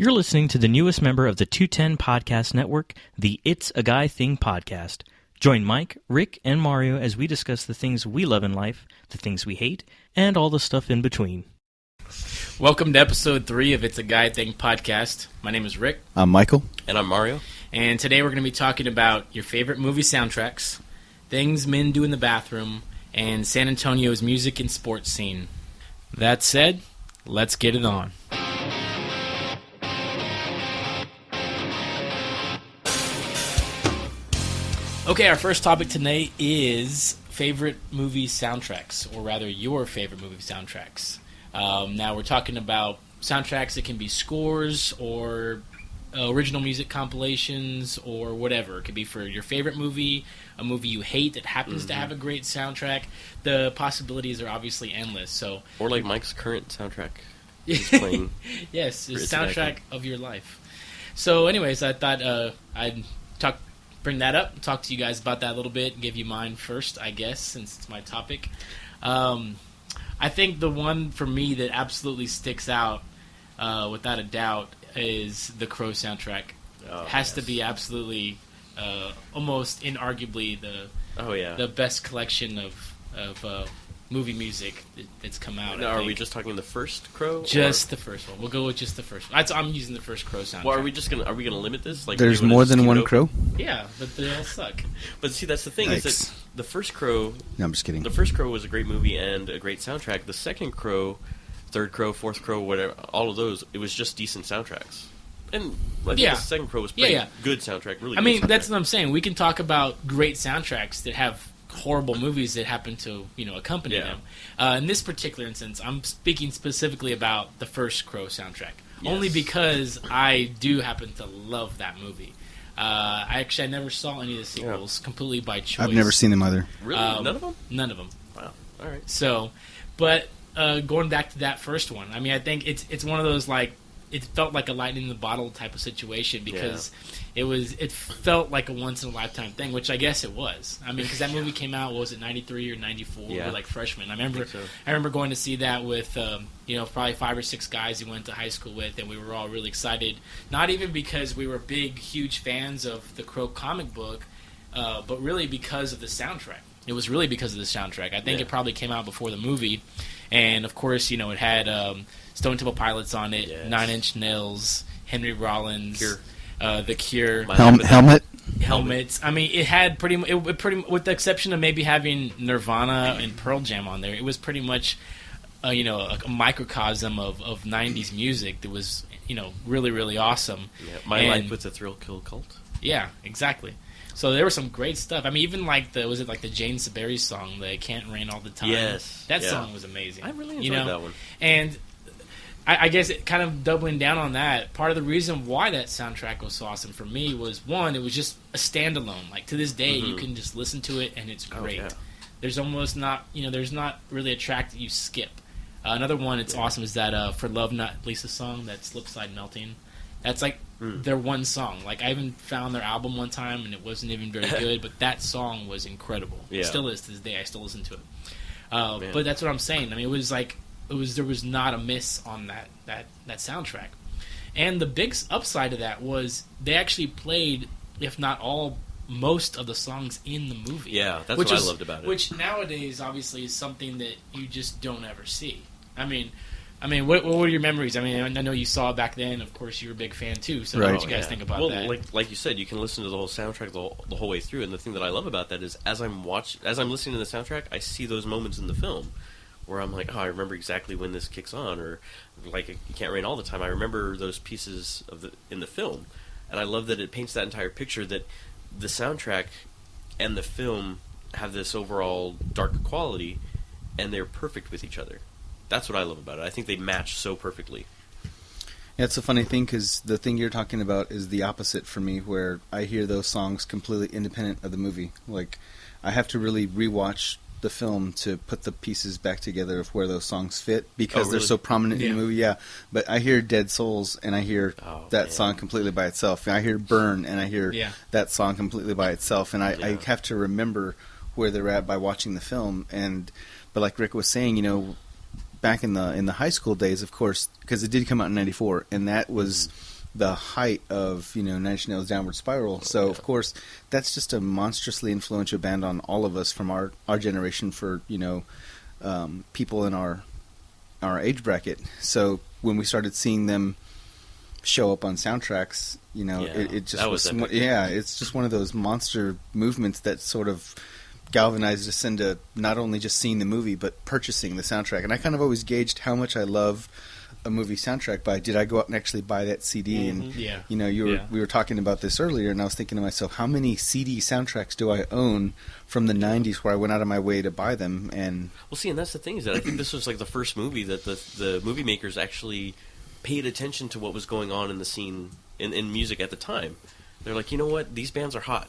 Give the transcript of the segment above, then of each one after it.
You're listening to the newest member of the 210 Podcast Network, the It's a Guy Thing podcast. Join Mike, Rick, and Mario as we discuss the things we love in life, the things we hate, and all the stuff in between. Welcome to episode 3 of It's a Guy Thing podcast. My name is Rick. I'm Michael. And I'm Mario. And today we're going to be talking about your favorite movie soundtracks, things men do in the bathroom, and San Antonio's music and sports scene. That said, let's get it on. Okay, our first topic today is favorite movie soundtracks, or rather your favorite movie soundtracks. Now we're talking about soundtracks that can be scores or original music compilations or whatever. It could be for your favorite movie, a movie you hate that happens to have a great soundtrack. The possibilities are obviously endless. So, or like Mike's current soundtrack he's playing. Yes, the soundtrack of your life. So anyways, I thought I'd bring that up, talk to you guys about that a little bit, give you mine first, I guess, since it's my topic. I think the one for me that absolutely sticks out, without a doubt, is the Crow soundtrack. Has to be absolutely, almost inarguably the best collection of movie music that's come out. Now, are we just talking the first Crow? Just the first one. We'll go with just the first one. I'm using the first Crow soundtrack. Well, are we gonna limit this? Like, there's more than one Crow? Yeah, but they all suck. But see, that's the thing, is that the first Crow... No, I'm just kidding. The first Crow was a great movie and a great soundtrack. The second Crow, third Crow, fourth Crow, whatever, all of those, it was just decent soundtracks. And I think the second Crow was pretty good soundtrack, really good soundtrack. That's what I'm saying. We can talk about great soundtracks that have horrible movies that happen to, accompany them. In this particular instance, I'm speaking specifically about the first Crow soundtrack. Yes. Only because I do happen to love that movie. I never saw any of the sequels, completely by choice. I've never seen them either. Really? None of them? None of them. Wow. All right. So, but going back to that first one, I think it's one of those, like, it felt like a lightning in the bottle type of situation because it felt like a once in a lifetime thing, which I guess it was. Because that movie came out, what was it, 93 or 94? We were like freshmen. I remember going to see that with probably 5 or 6 guys who went to high school with, and we were all really excited. Not even because we were big, huge fans of the Crow comic book, but really because of the soundtrack. It was really because of the soundtrack. I think it probably came out before the movie, and of course, it had Stone Temple Pilots on it, 9 Inch Nails, Henry Rollins, Cure. The Cure, Helmets. It had pretty with the exception of maybe having Nirvana and Pearl Jam on there. It was pretty much, a microcosm of 90s music that was, really, really awesome. Yeah, My Life with the Thrill Kill Cult. Yeah, exactly. So there was some great stuff. Even like the Jane Siberry song, the Can't Rain All the Time. Yes. That song was amazing. I really enjoyed that one. And I guess it kind of doubling down on that, part of the reason why that soundtrack was so awesome for me was, one, it was just a standalone. Like, to this day, you can just listen to it and it's great. Oh, yeah. There's almost not, there's not really a track that you skip. Another one that's awesome is that For Love Not Lisa song, that Slipslide Melting. That's like their one song. Like, I even found their album one time and it wasn't even very good, but that song was incredible. Yeah. It still is to this day. I still listen to it. But that's what I'm saying. It was like, there was not a miss on that soundtrack. And the big upside to that was they actually played, if not most of the songs in the movie. Yeah, that's what I loved about it. Which nowadays, obviously, is something that you just don't ever see. What were your memories? I know you saw it back then. Of course, you were a big fan too. So, what did you guys think about that? Well, like you said, you can listen to the whole soundtrack the whole way through. And the thing that I love about that is, as I'm listening to the soundtrack, I see those moments in the film where I'm like, I remember exactly when this kicks on, or like You Can't Rain All the Time. I remember those pieces in the film, and I love that it paints that entire picture that the soundtrack and the film have this overall dark quality, and they're perfect with each other. That's what I love about it. I think they match so perfectly. Yeah, it's a funny thing because the thing you're talking about is the opposite for me, where I hear those songs completely independent of the movie. Like, I have to really rewatch the film to put the pieces back together of where those songs fit because they're so prominent in the movie. Yeah, but I hear Dead Souls and I hear that song completely by itself. I hear Burn and I hear that song completely by itself, and I have to remember where they're at by watching the film. But like Rick was saying, back in the high school days, of course, because it did come out in '94, and that was the height of Nine Inch Nails' Downward Spiral. So of course, that's just a monstrously influential band on all of us from our generation for people in our age bracket. So when we started seeing them show up on soundtracks, it just was it's just one of those monster movements that sort of galvanized us into not only just seeing the movie but purchasing the soundtrack. And I kind of always gauged how much I love a movie soundtrack by did I go out and actually buy that CD. And we were talking about this earlier, and I was thinking to myself, how many CD soundtracks do I own from the 90s where I went out of my way to buy them? And well, see, and that's the thing, is that I think this was like the first movie that the movie makers actually paid attention to what was going on in the scene in music at the time. They're like, you know what, these bands are hot.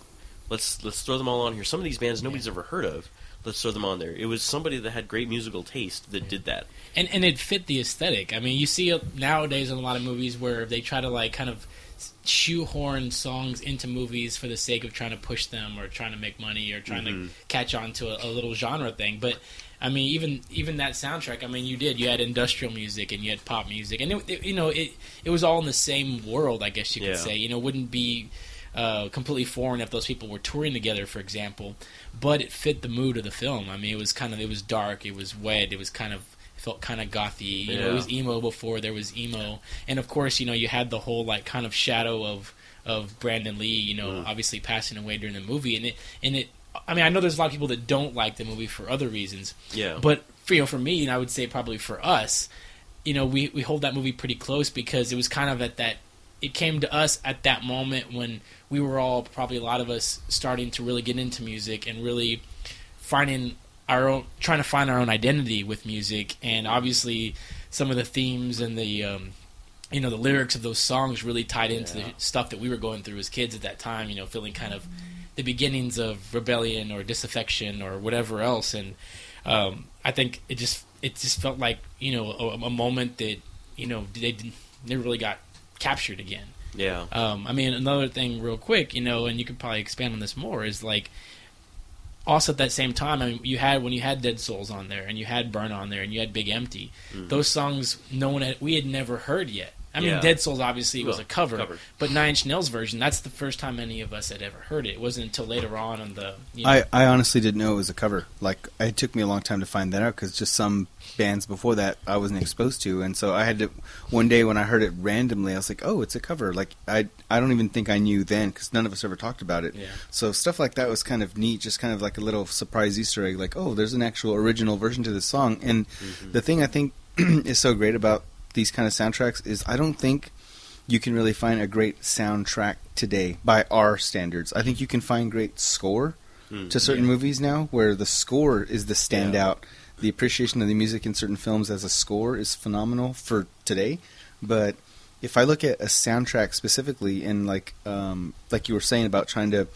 Let's throw them all on here. Some of these bands nobody's ever heard of. Let's throw them on there. It was somebody that had great musical taste that did that. And it fit the aesthetic. I mean, you see it nowadays in a lot of movies where they try to like kind of shoehorn songs into movies for the sake of trying to push them or trying to make money or trying to catch on to a little genre thing. But I mean, even that soundtrack. I mean, you had industrial music and you had pop music, and it was all in the same world, I guess you could say. It wouldn't be completely foreign if those people were touring together, for example. But it fit the mood of the film. I mean, it was dark, it was wet, it felt kind of gothy. It was emo before there was emo, and of course, you had the whole like kind of shadow of Brandon Lee, obviously passing away during the movie, and it. I mean, I know there's a lot of people that don't like the movie for other reasons. Yeah. But for me, and I would say probably for us, we hold that movie pretty close because it was kind of it came to us at that moment when we were all, probably a lot of us, starting to really get into music and really trying to find our own identity with music. And obviously some of the themes and the lyrics of those songs really tied into the stuff that we were going through as kids at that time, feeling kind of the beginnings of rebellion or disaffection or whatever else. And I think it just felt like, a moment that, they never really got captured again. Yeah. I mean, another thing real quick, and you could probably expand on this more, is like, also at that same time, I mean, when you had Dead Souls on there and you had Burn on there and you had Big Empty, those songs we had never heard yet. I mean, Dead Souls obviously was a cover, but Nine Inch Nails' version, that's the first time any of us had ever heard it. It wasn't until later on the... I honestly didn't know it was a cover. Like, it took me a long time to find that out because just some bands before that I wasn't exposed to, and so I had to... One day when I heard it randomly, I was like, oh, it's a cover. Like, I don't even think I knew then because none of us ever talked about it. Yeah. So stuff like that was kind of neat, just kind of like a little surprise Easter egg, like, oh, there's an actual original version to this song. And the thing I think is so great about these kind of soundtracks is I don't think you can really find a great soundtrack today by our standards. I think you can find great score to certain movies now, where the score is the standout. The appreciation of the music in certain films as a score is phenomenal for today. But if I look at a soundtrack specifically, and like you were saying about trying to,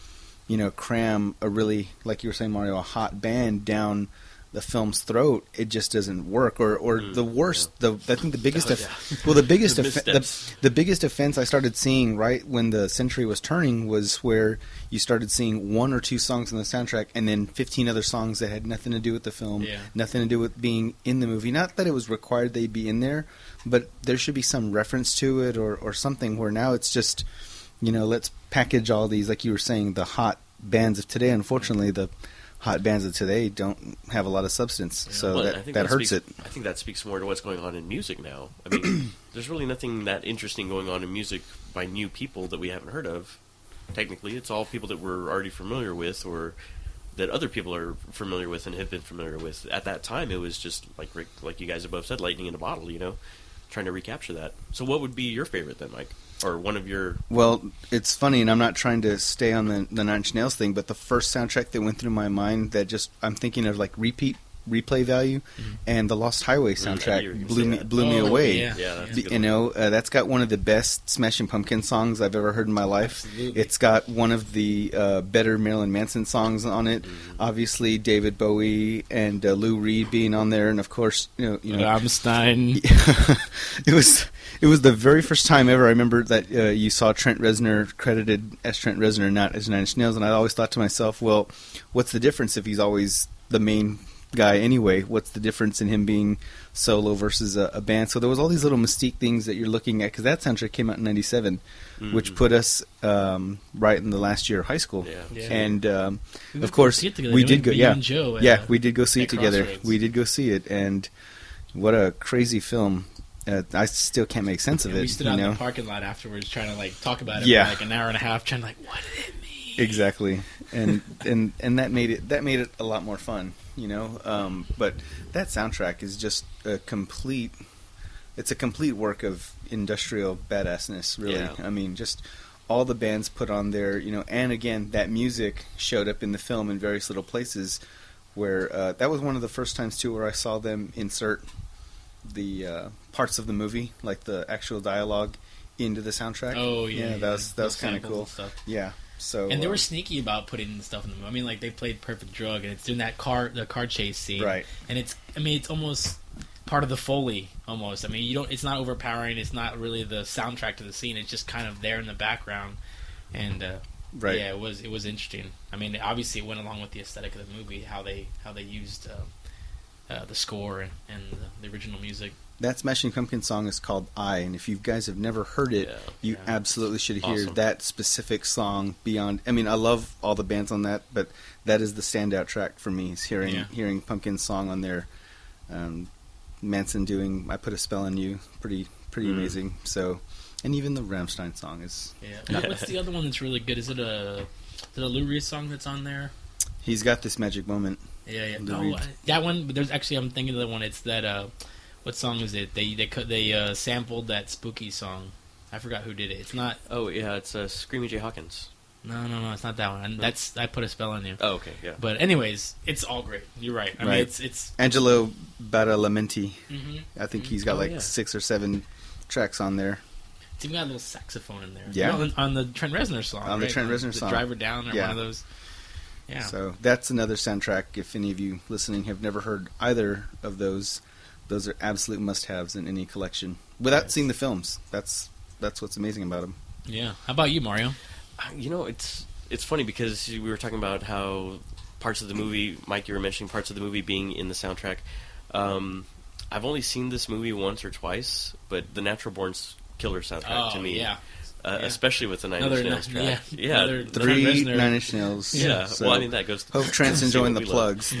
cram a really, like you were saying, Mario, a hot band down the film's throat, it just doesn't work. Or the worst, I think the biggest, the biggest offense I started seeing right when the century was turning was where you started seeing one or two songs on the soundtrack and then 15 other songs that had nothing to do with the film, nothing to do with being in the movie. Not that it was required they be in there, but there should be some reference to it or something, where now it's just, let's package all these, like you were saying, the hot bands of today. Unfortunately, the hot bands of today don't have a lot of substance, so that hurts it. I think that speaks more to what's going on in music now. I mean, there's really nothing that interesting going on in music by new people that we haven't heard of. Technically, it's all people that we're already familiar with, or that other people are familiar with and have been familiar with. At that time, it was just, like you guys above said, lightning in a bottle, trying to recapture that. So what would be your favorite then, Mike? Or one of your... Well, it's funny, and I'm not trying to stay on the Nine Inch Nails thing, but the first soundtrack that went through my mind that just... I'm thinking of like replay value, and the Lost Highway soundtrack blew me away. That's got one of the best Smashing Pumpkins songs I've ever heard in my life. Absolutely. It's got one of the better Marilyn Manson songs on it. Obviously, David Bowie and Lou Reed being on there, and of course, Rammstein. It was the very first time ever I remember that you saw Trent Reznor credited as Trent Reznor, not as Nine Inch Nails, and I always thought to myself, well, what's the difference if he's always the main guy anyway? What's the difference in him being solo versus a band? So there was all these little mystique things that you're looking at, because that soundtrack came out in '97, which put us right in the last year of high school. Yeah. And of course, we did go. Yeah, we did go see it together. We did go see it, and what a crazy film! I still can't make sense of it. We stood out in the parking lot afterwards, trying to like talk about it for like an hour and a half, trying to like, what did it mean? Exactly, and that made it a lot more fun, you know. But that soundtrack is just it's a complete work of industrial badassness, really. Yeah. I mean, just all the bands put on there, you know, and again, that music showed up in the film in various little places where that was one of the first times too where I saw them insert the parts of the movie, like the actual dialogue, into the soundtrack. Oh yeah, that was kind of cool. Yeah. So, and they were sneaky about putting the stuff in the movie. I mean, like they played Perfect Drug, and it's doing the car chase scene, right? And it's almost part of the Foley, almost. I mean, it's not overpowering. It's not really the soundtrack to the scene. It's just kind of there in the background, and right. Yeah, it was interesting. I mean, obviously, it went along with the aesthetic of the movie, how they used the score and the original music. That Smashing Pumpkins song is called I, and if you guys have never heard it, you absolutely should hear that specific song beyond... I mean, I love all the bands on that, but that is the standout track for me, is hearing Pumpkins' song on there. Manson doing I Put a Spell on You, pretty amazing. So, and even the Rammstein song is... Yeah. What's the other one that's really good? Is it a Lou Reed song that's on there? He's got This Magic Moment. Yeah. That one, but there's actually, I'm thinking of the one, it's that... what song is it? They sampled that Spooky song. I forgot who did it. It's not... Oh, yeah, it's Screaming Jay Hawkins. No, it's not that one. That's I Put a Spell on You. Oh, okay, yeah. But anyways, it's all great. You're right. I mean, it's Angelo Badalamenti. Mm-hmm. I think he's got 6 or 7 tracks on there. It's even got a little saxophone in there. Yeah. On the Trent Reznor song. On the Trent Reznor song. The Driver Down or one of those. Yeah. So that's another soundtrack. If any of you listening have never heard either of those are absolute must-haves in any collection. Without seeing the films, that's what's amazing about them. Yeah. How about you, Mario? You know, it's funny because we were talking about how parts of the movie, Mike, you were mentioning parts of the movie being in the soundtrack. I've only seen this movie once or twice, but the Natural Born's killer soundtrack to me, especially with the Nine Inch Nails track. Yeah. 3 Nine Inch Nails. Yeah. So well, I mean, that goes... Hope Trent's enjoying the plugs.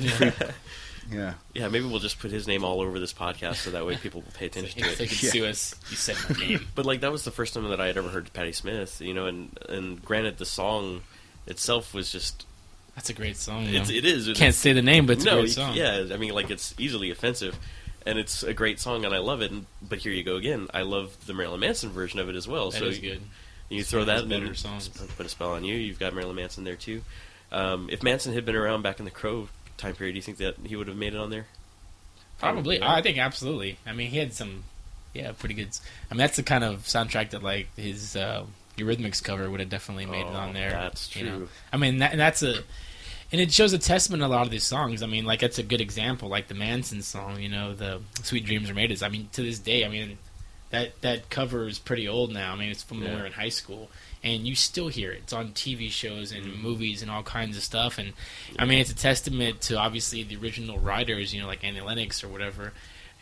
Yeah, maybe we'll just put his name all over this podcast so that way people will pay attention to it. They can sue us. You said my name. But like that was the first time that I had ever heard Patti Smith, you know, and granted the song itself was just... That's a great song. It is. Can't say the name, but it's a great song. Yeah, I mean, like it's easily offensive, and it's a great song, and I love it. But here you go again. I love the Marilyn Manson version of it as well. That is good. You throw that in better songs. Put a Spell on You. You've got Marilyn Manson there too. If Manson had been around back in the Crow time period, do you think that he would have made it on there? Probably. I think absolutely. I mean, he had some, pretty good. I mean, that's the kind of soundtrack that like his Eurythmics cover would have definitely made it on there. That's true. You know? I mean, and it shows a testament to a lot of these songs. I mean, like that's a good example, like the Manson song. You know, the Sweet Dreams Are Made Us. I mean, to this day, I mean, that cover is pretty old now. I mean, it's from when we were in high school. And you still hear it. It's on TV shows and movies and all kinds of stuff. And, I mean, it's a testament to, obviously, the original writers, you know, like Annie Lennox or whatever.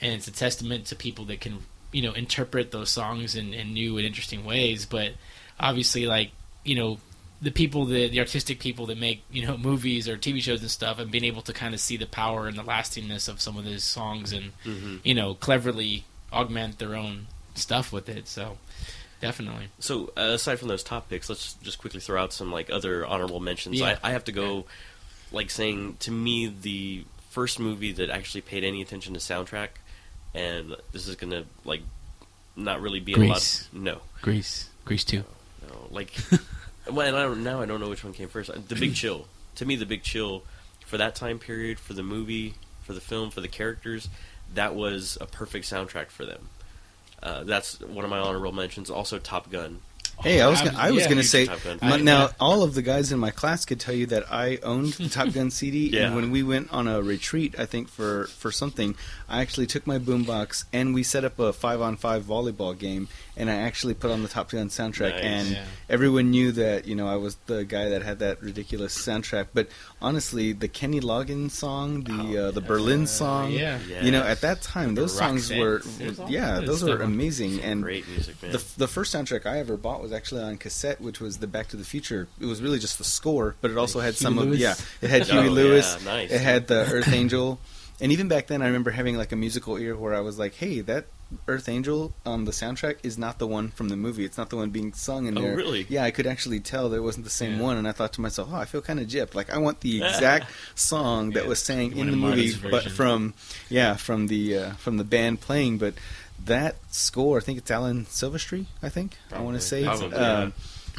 And it's a testament to people that can, you know, interpret those songs in new and interesting ways. But, obviously, like, you know, the people, the artistic people that make, you know, movies or TV shows and stuff, and being able to kind of see the power and the lastingness of some of those songs and, you know, cleverly augment their own stuff with it. So... Definitely. So, aside from those top picks, let's just quickly throw out some like other honorable mentions. Yeah. I have to go, like saying to me the first movie that actually paid any attention to soundtrack, and this is gonna like not really be Grease. a lot. No, Grease 2. No, like well, I don't know which one came first. The Big Chill. To me, The Big Chill for that time period, for the movie, for the film, for the characters, that was a perfect soundtrack for them. That's one of my honorable mentions. Also, Top Gun. Hey, I was going to say, now all of the guys in my class could tell you that I owned the Top Gun CD, and when we went on a retreat, I think for something, I actually took my boombox and we set up a 5-on-5 volleyball game, and I actually put on the Top Gun soundtrack, Nice. and everyone knew that I was the guy that had that ridiculous soundtrack. But honestly, the Kenny Loggins song, the Berlin song, at that time, those songs were those were amazing. And great music, man. The first soundtrack I ever bought was actually on cassette, which was the Back to the Future. It was really just the score, but it also had some of it had Huey Lewis, nice. It had the Earth Angel, and even back then I remember having like a musical ear where I was like, hey, that Earth Angel on the soundtrack is not the one from the movie. It's not the one being sung in there. Oh, really? Yeah, I could actually tell that it wasn't the same one, and I thought to myself, I feel kind of gypped. Like, I want the exact song that was sang in the movie, but from the band playing. But that score, I think it's Alan Silvestri, I want to say,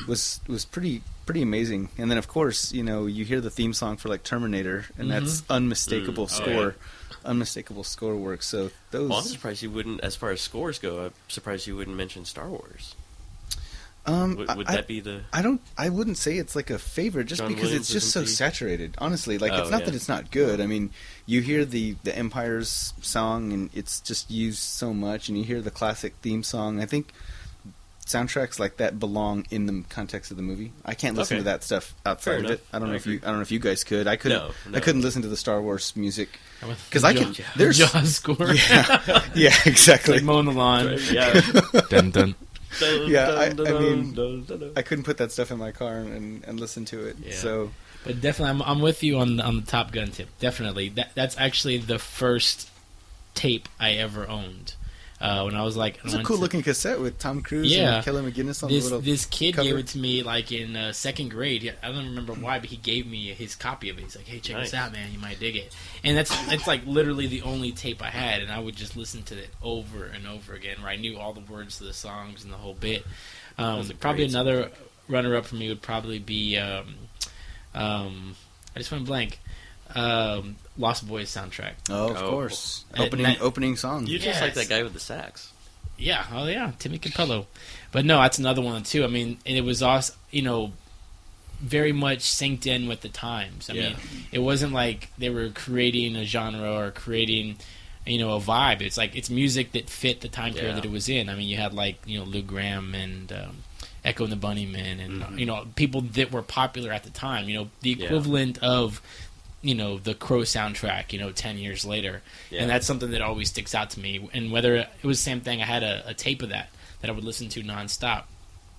was pretty amazing. And then, of course, you hear the theme song for like Terminator, and that's unmistakable score. Unmistakable score work. So those. Well, I'm surprised you wouldn't, as far as scores go. I'm surprised you wouldn't mention Star Wars. Would that be the? I wouldn't say it's like a favorite, just John because Williams it's just so saturated. Honestly, like it's not that it's not good. I mean, you hear the Empire's song, and it's just used so much, and you hear the classic theme song. I think soundtracks like that belong in the context of the movie. I can't listen to that stuff outside of it. I don't know if you guys could. I couldn't. I couldn't listen to the Star Wars music because I could. There's Jaws score. Yeah, exactly. Like mowing the lawn. Yeah. Dun dun. I mean, I couldn't put that stuff in my car and listen to it. Yeah. So, but definitely, I'm with you on the Top Gun tip. Definitely, that's actually the first tape I ever owned. When I was like, it was a cool looking cassette with Tom Cruise and Kelly McGinnis on the little This kid cover. gave it to me like in second grade. I don't remember why, but he gave me his copy of it. He's like, "Hey, check this out, man. You might dig it." And it's like literally the only tape I had, and I would just listen to it over and over again, where I knew all the words to the songs and the whole bit. Probably another runner-up for me would probably be I just went blank. Lost Boys soundtrack. Oh, of course. Opening song. You just like that guy with the sax. Yeah. Oh, yeah. Timmy Capello. But no, that's another one, too. I mean, and it was also, very much synced in with the times. I mean, it wasn't like they were creating a genre or creating, a vibe. It's like it's music that fit the time period that it was in. I mean, you had like, Lou Gramm and Echo and the Bunnymen and, people that were popular at the time. The equivalent of the Crow soundtrack, 10 years later. Yeah. And that's something that always sticks out to me. And whether it was the same thing, I had a tape of that I would listen to nonstop.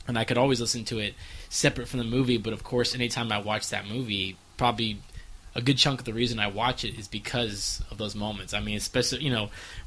And I could always listen to it separate from the movie. But, of course, anytime I watch that movie, probably a good chunk of the reason I watch it is because of those moments. I mean, especially,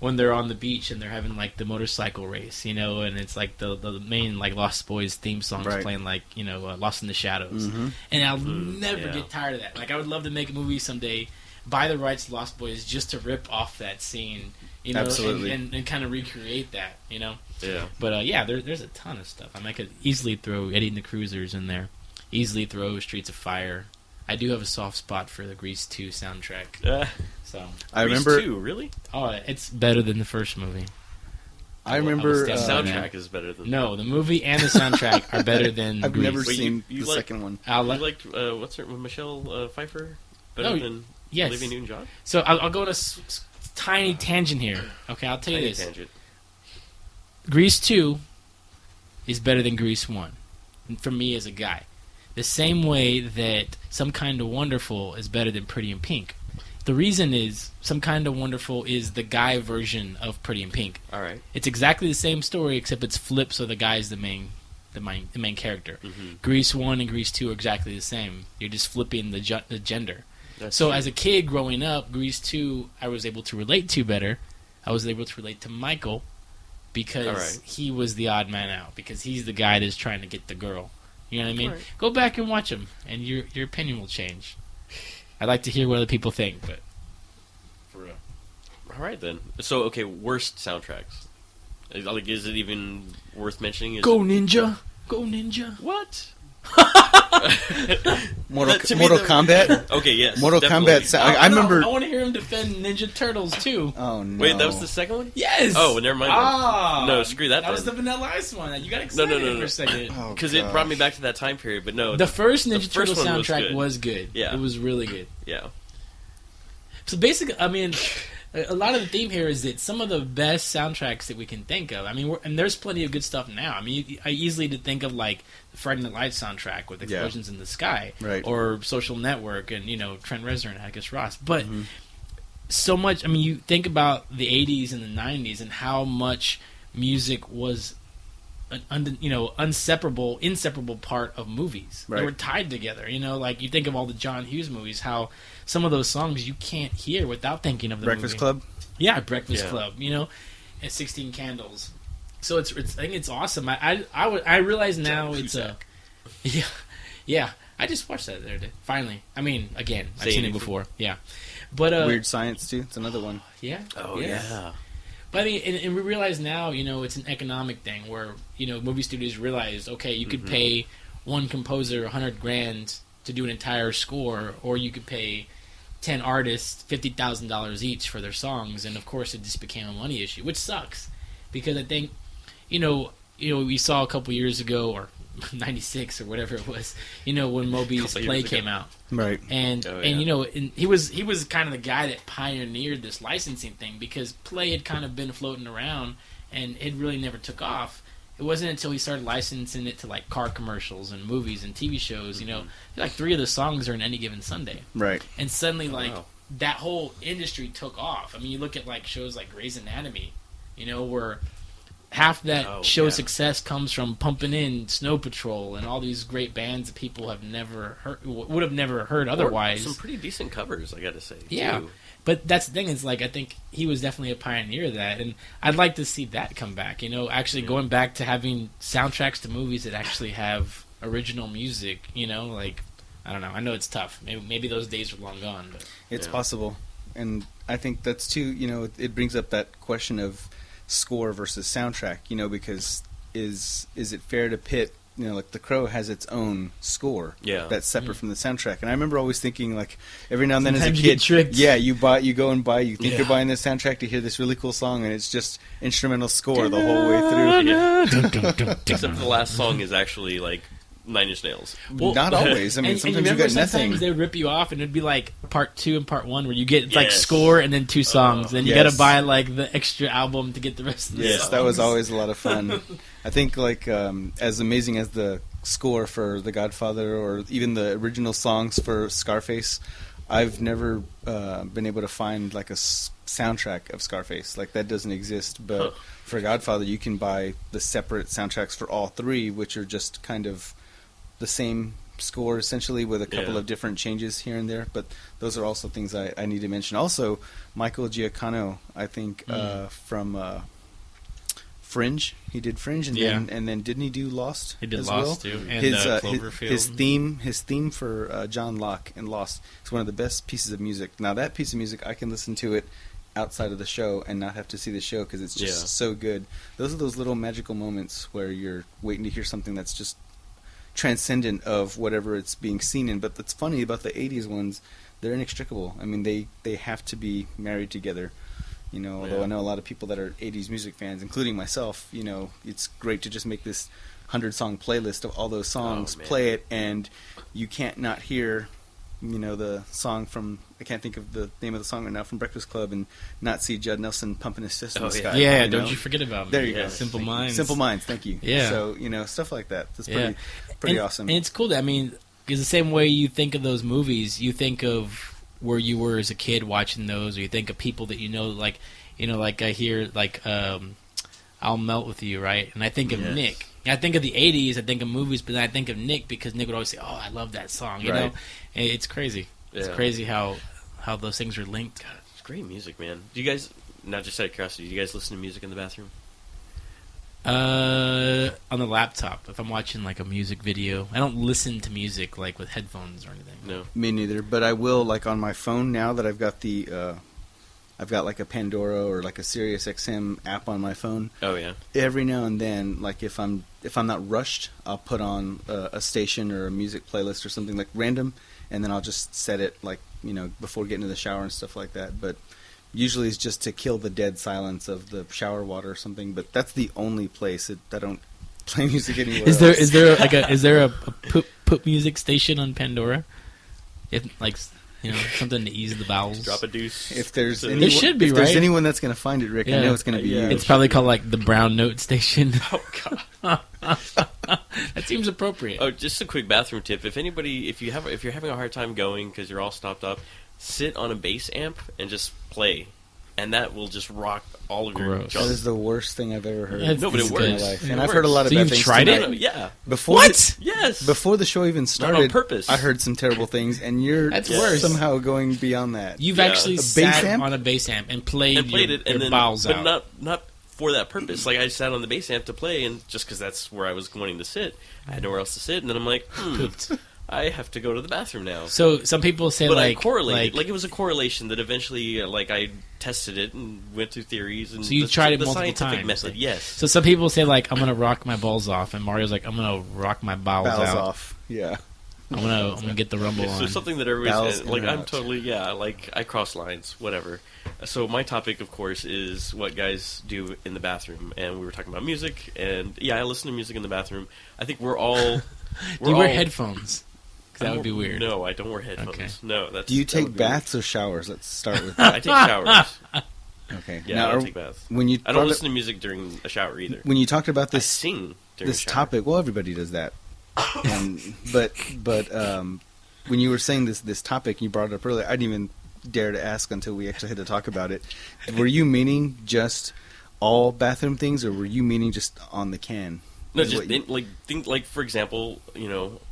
when they're on the beach and they're having, like, the motorcycle race, and it's, like, the main, like, Lost Boys theme song is playing, like, Lost in the Shadows. Mm-hmm. And I'll never get tired of that. Like, I would love to make a movie someday, buy the rights to Lost Boys just to rip off that scene, Absolutely. and kind of recreate that, Yeah. But, there's a ton of stuff. I mean, I could easily throw Eddie and the Cruisers in there, easily throw Streets of Fire. I do have a soft spot for the Grease 2 soundtrack. So I remember. Grease 2, really? Oh, it's better than the first movie. I remember the soundtrack is better than the movie and the soundtrack are better than I've Grease. never seen the second one. You liked what's her Michelle Pfeiffer better than Olivia Newton-John? So I'll go on a tiny tangent here. Okay, I'll tell you this. Tangent. Grease 2 is better than Grease 1 for me as a guy. The same way that Some Kind of Wonderful is better than Pretty in Pink. The reason is Some Kind of Wonderful is the guy version of Pretty in Pink. All right. It's exactly the same story, except it's flipped, so the guy's the main character. Mm-hmm. Grease 1 and Grease 2 are exactly the same. You're just flipping the gender. That's true. As a kid growing up, Grease 2 I was able to relate to better. I was able to relate to Michael because he was the odd man out, because he's the guy that's trying to get the girl. You know what I mean? Right. Go back and watch them, and your opinion will change. I'd like to hear what other people think, but for real. All right, then. So, okay, worst soundtracks. Like, is it even worth mentioning? Go Ninja! Go Ninja! What? Mortal Kombat? Okay, yes. Mortal Kombat. I remember. I want to hear him defend Ninja Turtles too. Oh no! Wait, that was the second one? Yes. Oh, never mind. Oh, no, screw that. That was the Vanilla Ice one. You got excited for a second because it brought me back to that time period. But no, the first Ninja Turtles soundtrack was good. Yeah, it was really good. Yeah. So basically, I mean, a lot of the theme here is that some of the best soundtracks that we can think of. I mean, and there's plenty of good stuff now. I mean, I easily did think of like the Friday Night Lights soundtrack with Explosions in the Sky, right, or Social Network, and Trent Reznor and Atticus Ross. But so much. I mean, you think about the '80s and the '90s and how much music was an inseparable part of movies. Right. They were tied together. Like you think of all the John Hughes movies, how some of those songs you can't hear without thinking of the Breakfast movie. Club. Yeah, Breakfast Club. And 16 Candles. So I think it's awesome. I realize now it's a yeah. I just watched that the other day. Finally. I mean, again, I've seen it before. Yeah, but Weird Science too. It's another one. Yeah. Oh yeah. But I mean, and we realize now, it's an economic thing where, movie studios realize, okay, you could pay one composer $100,000 to do an entire score, or you could pay 10 artists $50,000 each for their songs, and of course it just became a money issue, which sucks, because I think, we saw a couple years ago, or 96 or whatever it was, when Moby's Play came out. Right. And he was kind of the guy that pioneered this licensing thing, because Play had kind of been floating around and it really never took off. It wasn't until he started licensing it to like car commercials and movies and TV shows, like 3 of the songs are in Any Given Sunday. Right. And suddenly that whole industry took off. I mean, you look at like shows like Grey's Anatomy, where half that show's success comes from pumping in Snow Patrol and all these great bands that people have never heard, would have never heard otherwise. Or some pretty decent covers, I got to say. Yeah, too. But that's the thing. Is like I think he was definitely a pioneer of that, and I'd like to see that come back. Actually going back to having soundtracks to movies that actually have original music. Like I don't know. I know it's tough. Maybe those days are long gone. But it's possible, and I think that's too. It brings up that question of score versus soundtrack, because is it fair to pit, like The Crow has its own score that's separate from the soundtrack, and I remember always thinking, like, every now and then sometimes as a kid, tricked. you think you're buying this soundtrack to hear this really cool song, and it's just instrumental score the whole way through. Except for the last song is actually like 9 Inch Nails. Well, not always. I mean, sometimes you got nothing. Sometimes they would rip you off, and it'd be like part 2 and part 1, where you get like score and then 2 songs. Then you got to buy like the extra album to get the rest of the songs. That was always a lot of fun. I think like as amazing as the score for The Godfather, or even the original songs for Scarface, I've never been able to find like a soundtrack of Scarface. Like that doesn't exist. But for Godfather, you can buy the separate soundtracks for all 3, which are just kind of the same score essentially, with a couple of different changes here and there. But those are also things I need to mention. Also, Michael Giacchino, I think from Fringe, he did Fringe, and then didn't he do Lost? He did as Lost well? too, and Cloverfield. His theme for John Locke in Lost is one of the best pieces of music. Now that piece of music, I can listen to it outside of the show and not have to see the show because it's just so good. Those are those little magical moments where you're waiting to hear something that's just transcendent of whatever it's being seen in. But that's funny about the 80s ones, they're inextricable. I mean, they have to be married together, although I know a lot of people that are 80s music fans, including myself. It's great to just make this 100-song playlist of all those songs, play it, and you can't not hear the song from, I can't think of the name of the song right now, from Breakfast Club, and not see Judd Nelson pumping his fist in the sky. Yeah, don't you forget about me. There you go. Simple Minds. Simple Minds, thank you. Yeah. So, stuff like that. That's pretty awesome. And it's cool that, because the same way you think of those movies, you think of where you were as a kid watching those, or you think of people that like I hear, like, I'll Melt With You, right? And I think of Nick. I think of the 80s, I think of movies, but then I think of Nick because Nick would always say, oh, I love that song, you know? And it's crazy. It's crazy how those things are linked. God, it's great music, man. Do you guys, not just out of curiosity, do you guys listen to music in the bathroom? On the laptop, if I'm watching like a music video. I don't listen to music like with headphones or anything. No. Me neither, but I will, like, on my phone now that I've got the I've got like a Pandora or like a Sirius XM app on my phone. Oh yeah. Every now and then, like if I'm not rushed, I'll put on a station or a music playlist or something like random, and then I'll just set it like before getting to the shower and stuff like that. But usually it's just to kill the dead silence of the shower water or something. But that's the only place I don't play music anywhere. Is there a poop music station on Pandora? something to ease the bowels. Drop a deuce. If there's So- anyone, There should be, if there's right? anyone that's going to find it, Rick, I Yeah. know it's going to be Yeah. you. It's probably called like the Brown Note Station. Oh god. That seems appropriate. Oh, just a quick bathroom tip. If you're having a hard time going because you're all stopped up, sit on a bass amp and just play, and that will just rock all of your Gross. That junk. is the worst thing I've ever heard. That's No, but it in works. my life. It And I've heard a lot of So bad you've things tried tonight. it? No, yeah. Before What? Yes. Before the show even on started, purpose. I heard some terrible things, and you're That's worse. somehow going beyond that. You've Yeah. actually A bass sat amp? on a bass amp and played, and played your, it, and your then bowels but out. not for that purpose. Like I sat on the bass amp to play, and just because that's where I was wanting to sit, I had nowhere else to sit, and then I'm like, Pooped. I have to go to the bathroom now. So some people say But like I correlated, like like it was a correlation that eventually, I tested it and went through theories and So you tried it the multiple scientific times, method. like- Yes, so some people say like I'm gonna rock my balls off, and Mario's like I'm gonna rock my bowels Bowels out. off. Yeah. I'm gonna get the rumble so on. something that Bowels everybody's in like. or I'm out. totally like I cross lines, whatever. So my topic, of course, is what guys do in the bathroom, and we were talking about music, and yeah, I listen to music in the bathroom. I think we're all. Do We're you wear all- headphones? 'Cause that would be weird. No, I don't wear headphones. Okay. No, that's. Do you that take would be baths or showers? Let's start with weird. that. I take showers. Okay. Yeah, now, I don't are- take baths. when you I don't brought listen to music during a shower either. when you talked about I this sing during this a shower. topic, well, everybody does that. And but when you were saying this topic, you brought it up earlier. I didn't even dare to ask until we actually had to talk about it. Were you meaning just all bathroom things, or were you meaning just on the can? No, Is just what you- think like for example,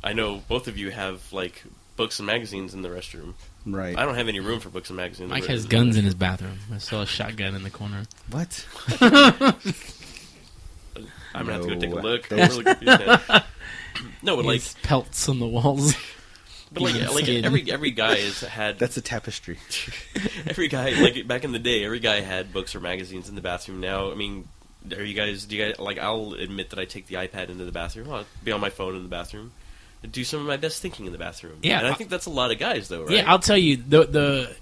I know both of you have like books and magazines in the restroom. right. I don't have any room for books and magazines. Mike has guns in his bathroom. I saw a shotgun in the corner. What? I'm gonna have to go take a No. look. I'm really confused now. No, but like, His pelts on the walls. but like skin. every guy has had. That's a tapestry. Every guy, like back in the day, every guy had books or magazines in the bathroom. Now, I mean, do you guys like? I'll admit that I take the iPad into the bathroom. I'll be on my phone in the bathroom. Do some of my best thinking in the bathroom. Yeah, and I think that's a lot of guys, though, right? Yeah, I'll tell you the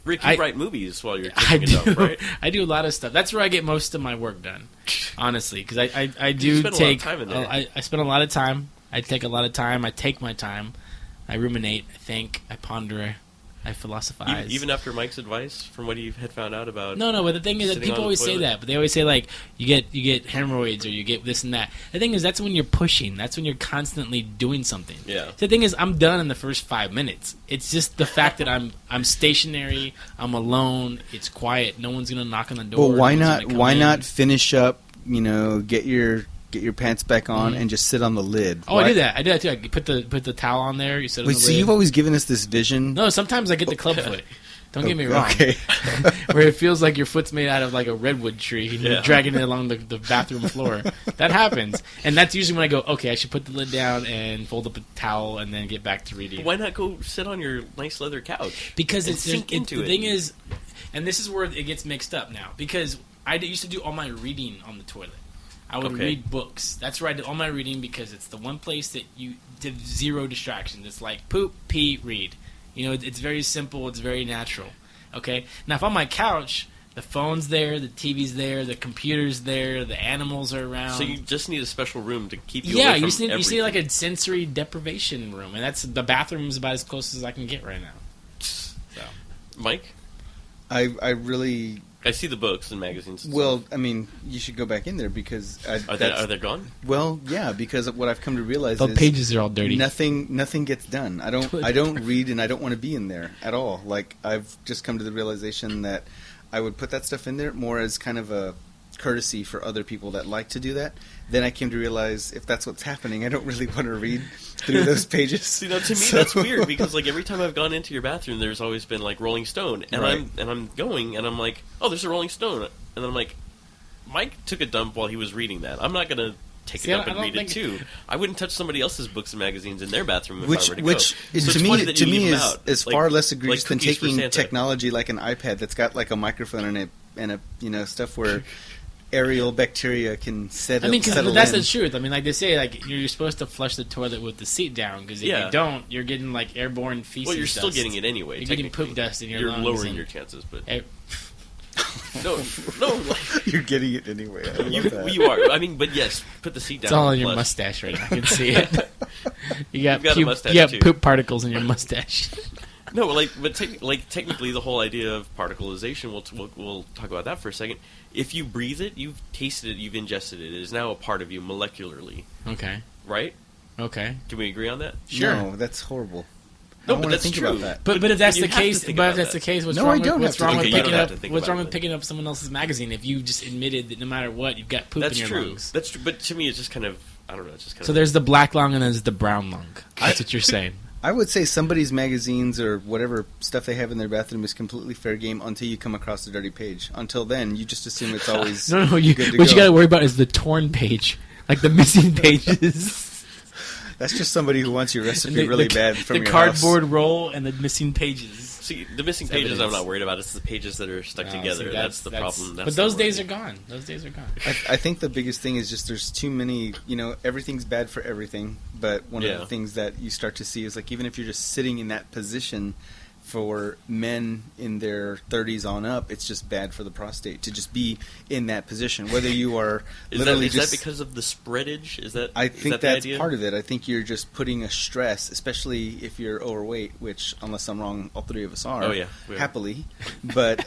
Rick, you I- write movies while you're I taking it do up, right? I do a lot of stuff. That's where I get most of my work done, honestly, because I do You spend a lot of take time in there. I spend a lot of time. I take a lot of time. I take my time. I ruminate. I think. I ponder. I philosophize. Even after Mike's advice, from what he had found out about. No, but the thing is that Sitting people on the always say toilet. that, but they always say like you get hemorrhoids or you get this and that. The thing is that's when you're pushing. That's when you're constantly doing something. Yeah. The thing is I'm done in the first 5 minutes. It's just the fact that I'm stationary. I'm alone. It's quiet. No one's gonna knock on the door. Well, why no one's not? gonna come Why in. not finish up? Get your pants back on and just sit on the lid. Oh, Why- I do that. I do that too. I put the towel on there. You sit on Wait, the so lid. you've always given us this vision. No, sometimes I get the club foot. Don't get me wrong. Okay. Where it feels like your foot's made out of like a redwood tree and you're Yeah. dragging it along the bathroom floor. That happens. And that's usually when I go, okay, I should put the lid down and fold up a towel and then get back to reading. Why not go sit on your nice leather couch? Because and it's sink into the it. thing is, and this is where it gets mixed up now. Because I used to do all my reading on the toilet. I would Okay. read books. That's where I did all my reading because it's the one place that you did zero distractions. It's like poop, pee, read. It's very simple. It's very natural. Okay. Now, if on my couch, the phone's there, the TV's there, the computer's there, the animals are around. So you just need a special room to keep you yeah, away from you just need everything. like a sensory deprivation room, and that's the bathroom's about as close as I can get right now. So. Mike, I really I see the books and magazines. And well. stuff. I mean, you should go back in there because Are they gone? well, yeah. Because what I've come to realize The is pages are all dirty. Nothing gets done. I don't read, and I don't want to be in there at all. Like I've just come to the realization that I would put that stuff in there more as kind of a courtesy for other people that like to do that. Then I came to realize if that's what's happening, I don't really want to read through those pages. See, now to me So- that's weird because like every time I've gone into your bathroom, there's always been like Rolling Stone, and Right. I'm going and I'm like, oh, there's a Rolling Stone, and then I'm like, Mike took a dump while he was reading that. I'm not gonna take See, a dump I and don't read it think- too. I wouldn't touch somebody else's books and magazines in their bathroom if Which I were to which go. is, So to it's funny me that to you me leave them is out. is Like- far less egregious like than cookies for taking Santa. technology like an iPad that's got like a microphone and a stuff where aerial bacteria can settle. I mean, 'cause settle that's in. the truth. I mean, like they say, like you're supposed to flush the toilet with the seat down because if Yeah. you don't, you're getting like airborne feces. Well, you're still dust. getting it anyway. You're getting technically. poop dust in your You're lungs lowering and- your chances, but Eh, no, like, You're getting it anyway. I love that. you are. I mean, but yes, put the seat down. It's all and in your flush. mustache right now. I can see it. You got, You've got a puke, mustache, you got too. poop particles in your mustache. No, but technically, the whole idea of particleization. We'll talk about that for a second. If you breathe it, you've tasted it, you've ingested it. It is now a part of you molecularly. Okay. Right? Okay. Can we agree on that? Sure. No, that's horrible. No, I but don't that's think true. about that. But if that's You the have to case, think but if about that's that. the case, what's No, wrong I with don't what's have to wrong think with about picking that. up You don't have to think what's about wrong it with then. picking up someone else's magazine if you just admitted that no matter what you've got poop That's in your true. lungs? That's true. But to me, it's just kind of I don't know. It's just kind So of there's the black lung and there's the brown lung. That's what you're saying. I would say somebody's magazines or whatever stuff they have in their bathroom is completely fair game until you come across a dirty page. Until then, you just assume it's always No, good to what you go. got to worry about is the torn page, like the missing pages. That's just somebody who wants your recipe The- really the- bad from the your cardboard house. roll and the missing pages. see the missing It's pages. I'm evidence. not worried about. It's the pages that are stuck See, together. That's the problem. That's but those the days worry. are gone. Those days are gone. I think the biggest thing is just there's too many, everything's bad for everything. But one of Yeah. the things that you start to see is like even if you're just sitting in that position for men in their 30s on up, it's just bad for the prostate to just be in that position. Whether you are Is literally that just... because of the spreadage? Is that I is think that the that's idea? part of it. I think you're just putting a stress, especially if you're overweight, which, unless I'm wrong, all three of us are. Oh, yeah, we are. Happily. But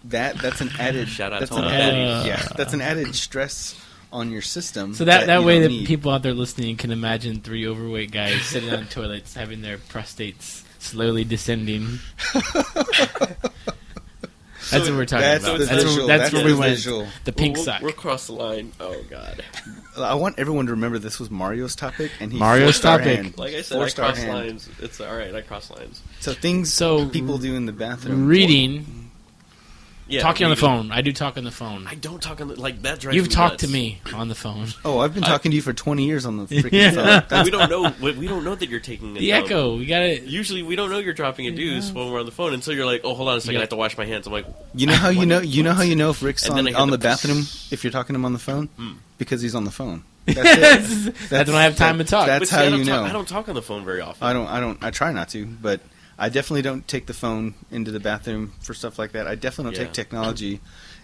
that's an added... Shout out that's to all an the added, fatties. yeah, that's an added stress on your system. So that you way don't that need. people out there listening can imagine three overweight guys sitting on toilets having their prostates slowly descending. That's what we're talking That's about. the That's visual. where That's we the went. visual. The pink we'll, sock. We're across the line. Oh God! I want everyone to remember this was Mario's topic, and he Mario's four-star topic. hand. Like I said, I Four-star cross hand. lines. It's all right. I cross lines. So things So, people do in the bathroom. Reading, Yeah, talking on the reading. phone. I do talk on the phone. I don't talk on the that drives You've me talked nuts. to me on the phone. Oh, I've been talking to you for 20 years on the freaking Yeah. phone. That's We don't know. We don't know that you're taking The a echo. We got it. Usually, we don't know you're dropping a deuce when we're on the phone until you're like, "Oh, hold on a second, Yeah. I have to wash my hands." I'm like, You know how you know? You know how you know if Rick's And then I on hit the the- bathroom if you're talking to him on the phone because he's on the phone. That's it. That's when I have time to talk. That's But see, how I don't you talk- know. I don't talk on the phone very often. I try not to, but I definitely don't take the phone into the bathroom for stuff like that. I definitely don't Yeah. take technology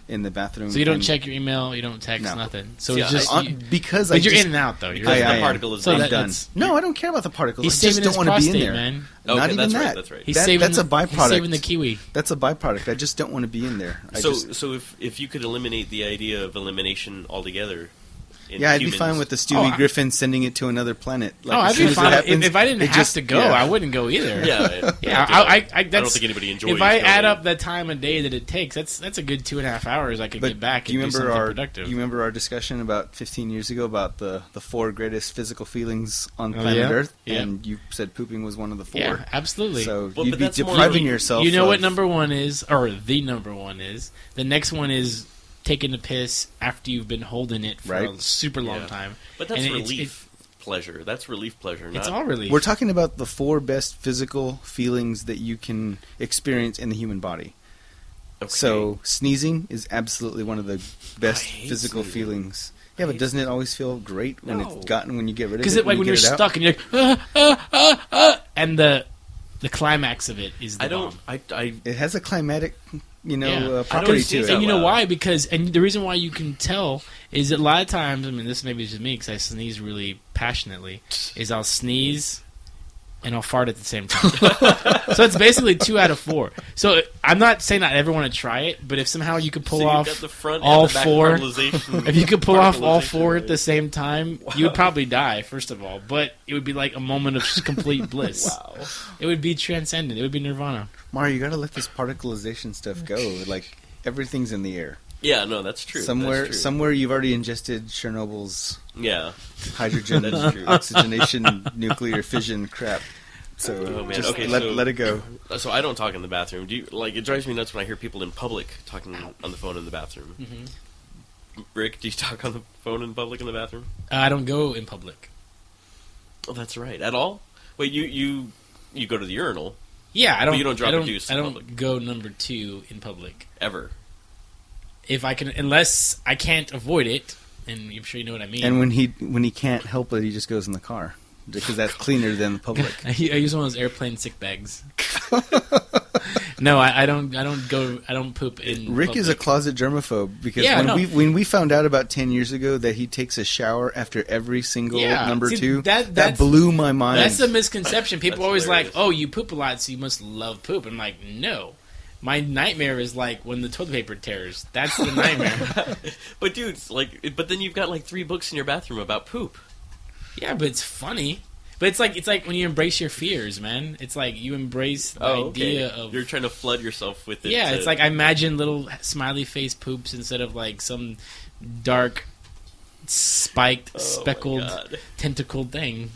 in the bathroom. So you don't and- check your email. You don't text. No. Nothing. So See, it's just. because but I you're just, in and out though. You're Because I of the am. particle is So I'm that- done. that's- No, I don't care about the particles. He's I just saving don't his want to be in prostate, there. man. Okay, Not even that's that. right. That's right. He's That- saving. that's a He's byproduct. saving the kiwi. That's a byproduct. I just don't want to be in there. So if you could eliminate the idea of elimination altogether, in Yeah, I'd humans, be fine with the Stewie I- Griffin sending it to another planet. Like, Oh, as I'd soon be as it fine. happens, If I didn't it have just- to go, yeah. I wouldn't go either. Yeah, Yeah, I don't think anybody enjoys. If I add going. up the time a day that it takes, that's a good 2.5 hours I could But get back do and you do remember something our productive. you remember our discussion about 15 years ago about the four greatest physical feelings on Oh, planet yeah? Earth, Yeah. and you said pooping was one of the four. Yeah, absolutely. So Well, you'd but be that's more depriving like- yourself. You know what of- number one is, or the number one is. The next one is taking a piss after you've been holding it for a Right. super long Yeah. time. But that's And it's- relief pleasure. That's relief pleasure. It's Not, all relief. We're talking about the four best physical feelings that you can experience in the human body. okay. So sneezing is absolutely one of the best hate physical sneezing. feelings. Yeah, but doesn't it always feel great when No. it's gotten when you get rid of it? Because like when you you're get it out? stuck and you're like, and the climax of it is the I don't. bomb. I It has a climatic, Yeah. property see to that it. And you know loud. why? Because the reason why you can tell is that a lot of times, I mean, this maybe is just me because I sneeze really passionately, is I'll sneeze and I'll fart at the same time. So it's basically 2 out of 4. So I'm not saying that I ever want to try it, but if somehow you could pull so you've off got the front all and the back 4, cartilization- if you could pull off all 4 cartilization, at the same time, you would probably die, first of all. But it would be like a moment of just complete bliss. Wow. It would be transcendent. It would be nirvana. Mario, you gotta let this particleization stuff go. Like everything's in the air. Yeah, no, that's true. Somewhere, That's true. somewhere you've already ingested Chernobyl's Yeah. hydrogen, That's true. oxygenation, nuclear fission crap. So Oh, man. just Okay, let so- it go. So I don't talk in the bathroom. Do you like? It drives me nuts when I hear people in public talking on the phone in the bathroom. Mm-hmm. Rick, do you talk on the phone in public in the bathroom? I don't go in public. Oh, that's right. At all? Wait, you go to the urinal Yeah, I don't. you don't drop I a don't, deuce I in don't public. go number 2 in public. ever? If I can, unless I can't avoid it, and I'm sure you know what I mean. And when he can't help it, he just goes in the car because that's cleaner than the public. I use one of those airplane sick bags. No, I don't go. I don't poop in. Rick public. is a closet germaphobe because Yeah, when we found out about 10 years ago that he takes a shower after every single number See, two, that that blew my mind. That's a misconception. People That's always hilarious. like, "Oh, you poop a lot, so you must love poop." I'm like, no. My nightmare is like when the toilet paper tears. That's the nightmare. But dude, but then you've got like 3 books in your bathroom about poop. Yeah, but it's funny. But it's like when you embrace your fears, man. It's like you embrace the idea of. You're trying to flood yourself with it. Yeah, it's like I imagine little smiley face poops instead of like some dark, spiked, speckled, tentacled thing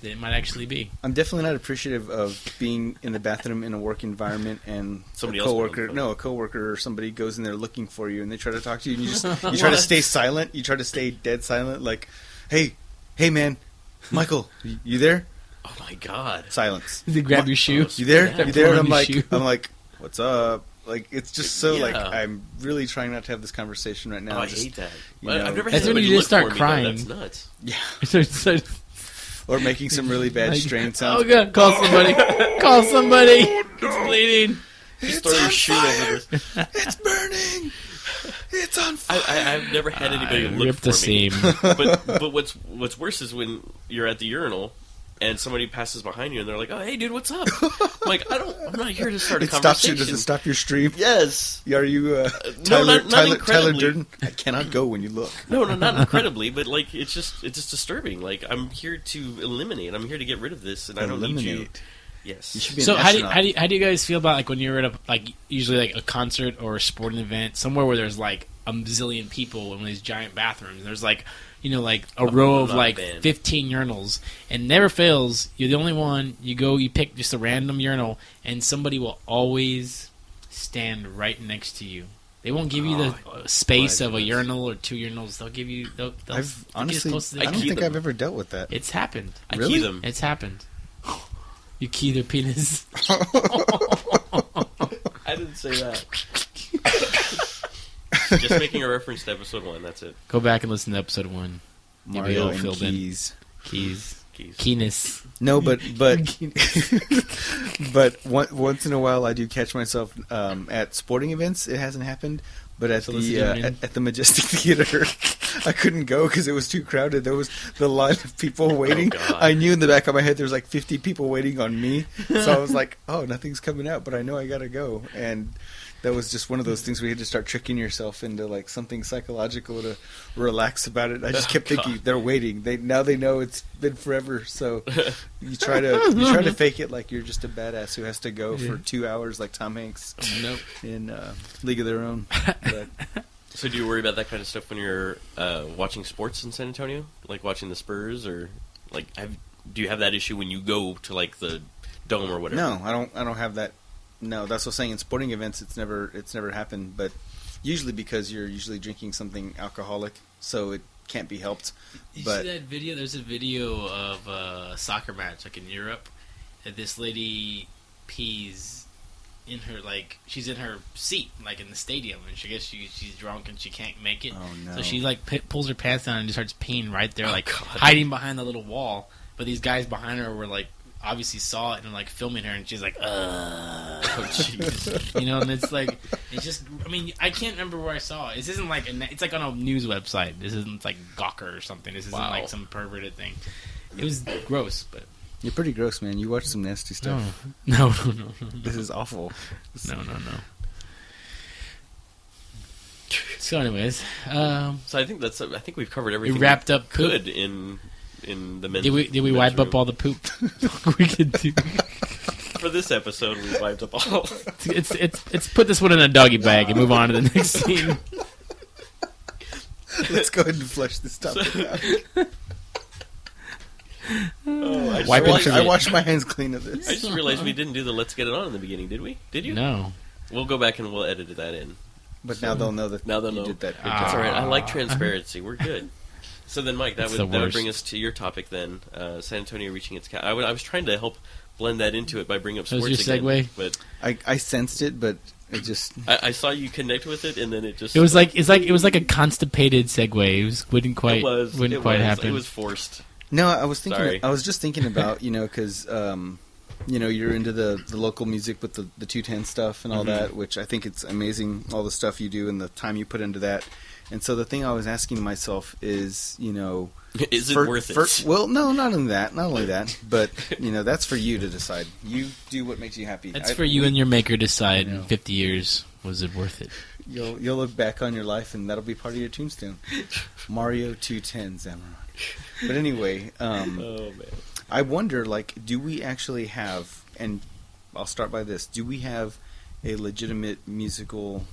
that it might actually be. I'm definitely not appreciative of being in the bathroom in a work environment and Somebody a else coworker or somebody goes in there looking for you and they try to talk to you and you try to stay silent. You try to stay dead silent, like, hey man, Michael, you there? Oh my god! Silence. They grab your shoe. You there? Yeah. You there? And Pull on your I'm like, what's up? Like, it's just so Yeah. like I'm really trying not to have this conversation right now. Oh, I Just, hate that. you know, I've never That's had when anybody you just look start for me, though. crying. That's nuts. Yeah. Or making some really bad Like, strain sounds. Oh god! Call somebody! Call somebody! It's bleeding. Just throw your shoe over this. It's burning. It's on fire. I've never had anybody look Rip for the me. seam. But what's worse is when you're at the urinal and somebody passes behind you and they're like, "Oh, hey, dude, what's up?" I'm like, I'm not here to start a It stops you. conversation. Does it stop your stream? Yes. Are you No, Tyler not incredibly. Durden? I cannot go when you look. No, not incredibly, but like it's just disturbing. Like I'm here to eliminate. I'm here to get rid of this, and I don't need you. Eliminate. Yes. You should be So an how do you, astronaut. how do you guys feel about like when you're at usually like a concert or a sporting event somewhere where there's like a zillion people in these giant bathrooms and there's like like a row of not like a band. 15 urinals and never fails, you're the only one, you pick just a random urinal and somebody will always stand right next to you. They won't give you the space my of a goodness. urinal or 2 urinals. They'll give you they'll I've get as honestly, close as they I don't can. key think them. I've ever dealt with that. It's happened. I Really? key them. It's happened. You key their penis. I didn't say that. Just making a reference to episode 1. That's it. Go back and listen to episode 1. Mario all and filled in. keys. Keys. Keys. Keenness. No, but once in a while I do catch myself at sporting events. It hasn't happened, but at the Majestic Theater, I couldn't go because it was too crowded. There was the line of people waiting. God. I knew in the back of my head there was like 50 people waiting on me, so I was like, "Oh, nothing's coming out," but I know I gotta go. And that was just one of those things where you had to start tricking yourself into like something psychological to relax about it. I just kept thinking they're waiting. They know it's been forever, so you try to fake it like you're just a badass who has to go for 2 hours like Tom Hanks Nope. in League of Their Own. But So do you worry about that kind of stuff when you're watching sports in San Antonio, like watching the Spurs, or like do you have that issue when you go to like the Dome or whatever? no, I don't have that. No, that's what I'm saying. In sporting events, it's never happened. But usually because you're usually drinking something alcoholic, so it can't be helped. You But see that video? There's a video of a soccer match, like in Europe, that this lady pees in her, like, she's in her seat, like in the stadium, and she's drunk and she can't make it. Oh, no. So she like pulls her pants down and just starts peeing right there, like God. hiding behind the little wall. But these guys behind her were like obviously saw it and like filming her, and she's like, Oh, jeez. and it's like, it's just, I mean, I can't remember where I saw it. This isn't like, it's like on a news website. This isn't like Gawker or something. This isn't Wow. like some perverted thing. It was gross, but you're pretty gross, man. You watch some nasty stuff. no. This is awful. No. So, anyways, So I think we've covered we everything. wrapped up poop. good in the men's. Did we men's wipe room. up all the poop we could do? For this episode, we wiped up all. It's put this one in a doggy bag and move on to the next scene. Let's go ahead and flush this topic out. I Wipe it. I washed my hands clean of this. I just realized we didn't do the "Let's Get It On" in the beginning, did we? Did you? No. We'll go back and we'll edit that in. But now they'll know that Now they'll you know. did that. Good That's job. all right. I like transparency. We're good. So then, Mike, that It's would the worst. bring us to your topic then. San Antonio reaching its cap. I was trying to help blend that into it by bringing up That sports was your again, segue? but I sensed it, but it just I saw you connect with it, and then it just It was like a constipated segue. It wouldn't quite it happen. It was forced. no. I was thinking. Sorry. I was just thinking about because you're into the local music with the 210 stuff and all Mm-hmm. that, which I think it's amazing, all the stuff you do and the time you put into that. And so the thing I was asking myself is, is it worth it? Well, no, not only that, but that's for you to decide. You do what makes you happy. That's for you and your maker decide. I know. In 50 years, was it worth it? You'll look back on your life, and that'll be part of your tombstone. Mario 210 Zamoran. But anyway, Oh man. I wonder, do we actually have? And I'll start by this: do we have a legitimate musical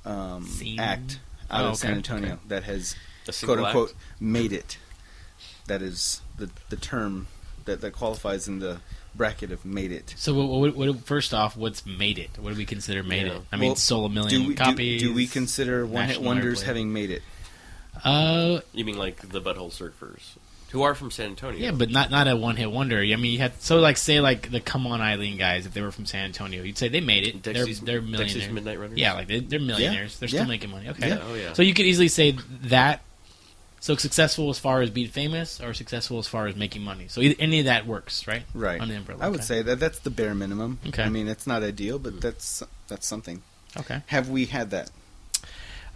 Scene? act out of San Okay, Antonio okay. that has A quote single unquote act? made it? That is the term that qualifies in the bracket of made it. So, what, first off, what's made it? What do we consider made Yeah. it? I mean, Well, sold a million copies. Do we consider one-hit national wonders airplay. having made it? You mean like the Butthole Surfers, who are from San Antonio? Yeah, but not a one-hit wonder. I mean, you had say the Come On Eileen guys, if they were from San Antonio, you'd say they made it. They're millionaires. Dexys Midnight Runners. Yeah, they're millionaires. They're still Yeah. making money. Okay. Yeah. Oh yeah. So you could easily say that. So successful as far as being famous, or successful as far as making money. So any of that works, right? Right. On the umbrella. I would okay. say that's the bare minimum. Okay. I mean, it's not ideal, but that's something. Okay. Have we had that?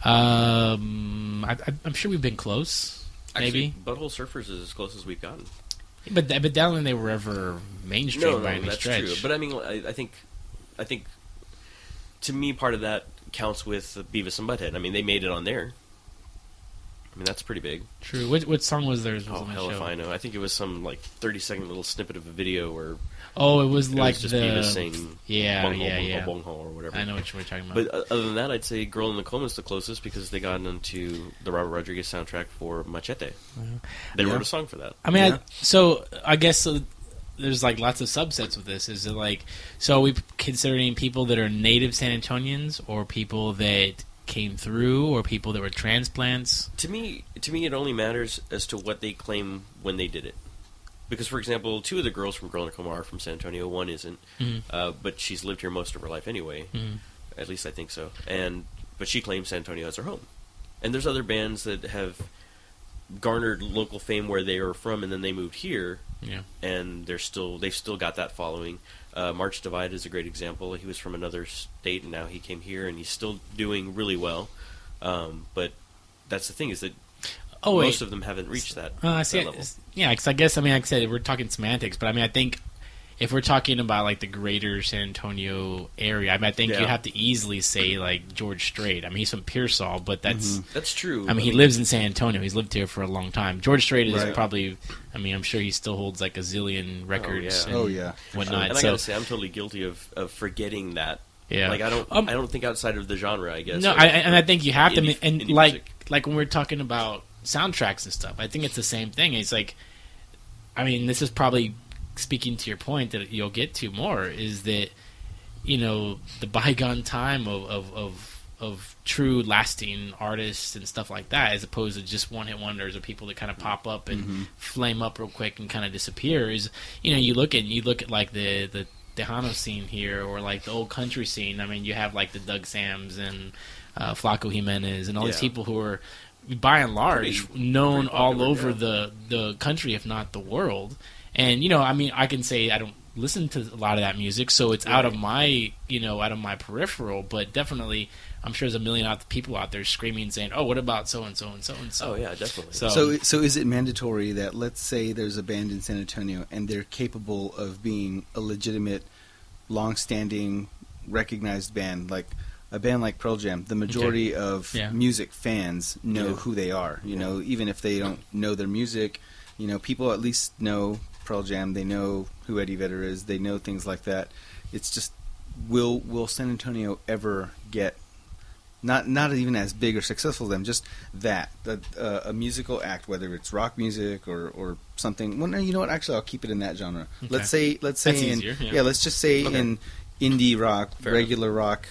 I'm sure we've been close. Actually, Maybe. Butthole Surfers is as close as we've gotten. But I don't think they were ever mainstream by any that's stretch. true. But I mean, I think, to me, part of that counts with Beavis and Butthead. I mean, they made it on there. I mean, that's pretty big. True. What song was theirs? Was Oh on the hell show? if I know. I think it was some 30-second little snippet of a video where Oh, it was it like was just the Beavis saying yeah, "Bung ho, yeah, bung ho, yeah. bung ho," or whatever. I know what you're talking about. But other than that, I'd say "Girl in the Coma" is the closest because they got into the Robert Rodriguez soundtrack for Machete. They Yeah. wrote a song for that. I mean, Yeah. I guess there's lots of subsets with this. Is it so are we considering people that are native San Antonians, or people that came through, or people that were transplants? To me, it only matters as to what they claim when they did it. Because, for example, two of the girls from Girl in a Coma are from San Antonio. One isn't, but she's lived here most of her life anyway. At least I think so. But she claims San Antonio as her home. And there's other bands that have garnered local fame where they are from, and then they moved here. Yeah. And they've still got that following. March Divide is a great example. He was from another state, and now he came here, and he's still doing really well. But that's the thing, is that most of them haven't reached that level. Yeah, because I guess, like I said, we're talking semantics, but I think if we're talking about the greater San Antonio area, I think you have to easily say George Strait. I mean, he's from Pearsall, but that's true. I mean, he lives in San Antonio. He's lived here for a long time. George Strait is Right. probably, I'm sure he still holds a zillion records. yeah. And Oh, yeah. whatnot. And I So gotta say, I'm totally guilty of forgetting that. yeah, I don't think outside of the genre, I guess. No, of I think you have to, indie- and indie like music. when we're talking about soundtracks and stuff, I think it's the same thing. It's this is probably speaking to your point that you'll get to more, is that the bygone time of true lasting artists and stuff like that, as opposed to just one hit wonders or people that kind of pop up and flame up real quick and kind of disappear. Is you look at the Tejano scene here, or the old country scene. I mean, you have the Doug Sams and Flaco Jimenez and all these people who are, by and large, known pretty all popular, over the country, if not the world. And I can say I don't listen to a lot of that music, so it's out of my peripheral. But definitely, I'm sure there's a million people out there screaming, saying, "Oh, what about so and so and so and so?" Oh yeah, definitely. So is it mandatory that, let's say there's a band in San Antonio and they're capable of being a legitimate, long-standing, recognized band, like a band like Pearl Jam? The majority of music fans know who they are. Even if they don't know their music, people at least know Pearl Jam. They know who Eddie Vedder is. They know things like that. It's just, will San Antonio ever get, not even as big or successful as them, just a musical act, whether it's rock music or something. Well, no, you know what? Actually, I'll keep it in that genre. Okay. Let's say That's in easier, yeah. let's just say in indie rock, Fair regular rock.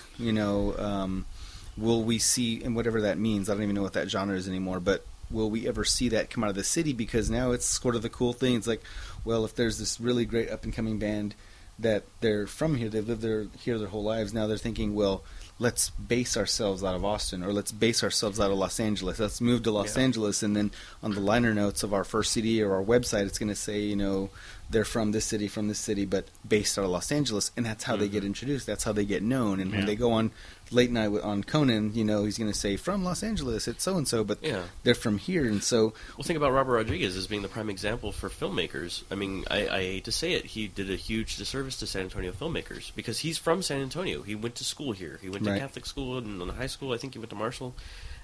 Will we see, and whatever that means? I don't even know what that genre is anymore. But will we ever see that come out of the city? Because now it's sort of the cool thing. It's like, well, if there's this really great up and coming band that they're from here, they've lived here their whole lives. Now they're thinking, well, let's base ourselves out of Austin, or let's base ourselves out of Los Angeles. Let's move to Los Angeles, and then on the liner notes of our first CD or our website, it's going to say, they're from this city, but based out of Los Angeles, and that's how they get introduced. That's how they get known. And when they go on late night on Conan, you know, he's going to say, from Los Angeles, it's so-and-so, but they're from here. And so... Well, think about Robert Rodriguez as being the prime example for filmmakers. I mean, I hate to say it, he did a huge disservice to San Antonio filmmakers, because he's from San Antonio. He went to school here. He went to Catholic school and in high school. I think he went to Marshall.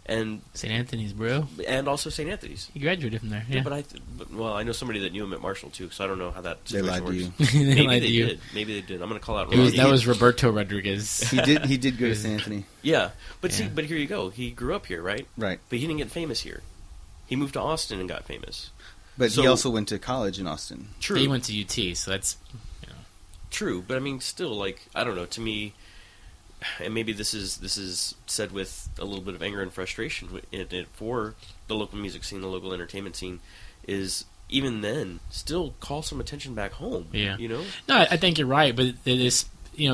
And St. Anthony's, bro. And also St. Anthony's. He graduated from there, yeah. But I know somebody that knew him at Marshall, too, so I don't know how that situation works. They lied to you. Maybe they did. Maybe they did. I'm going to call out that was Roberto Rodriguez. He did go to St. Anthony. Yeah. But see, but here you go. He grew up here, right? Right. But he didn't get famous here. He moved to Austin and got famous. But he also went to college in Austin. True. He went to UT, so that's... You know. True, but I mean, still, like, I don't know, to me... And maybe this is said with a little bit of anger and frustration for the local music scene, the local entertainment scene, is even then still call some attention back home. Yeah, you know. No, I think you're right, but this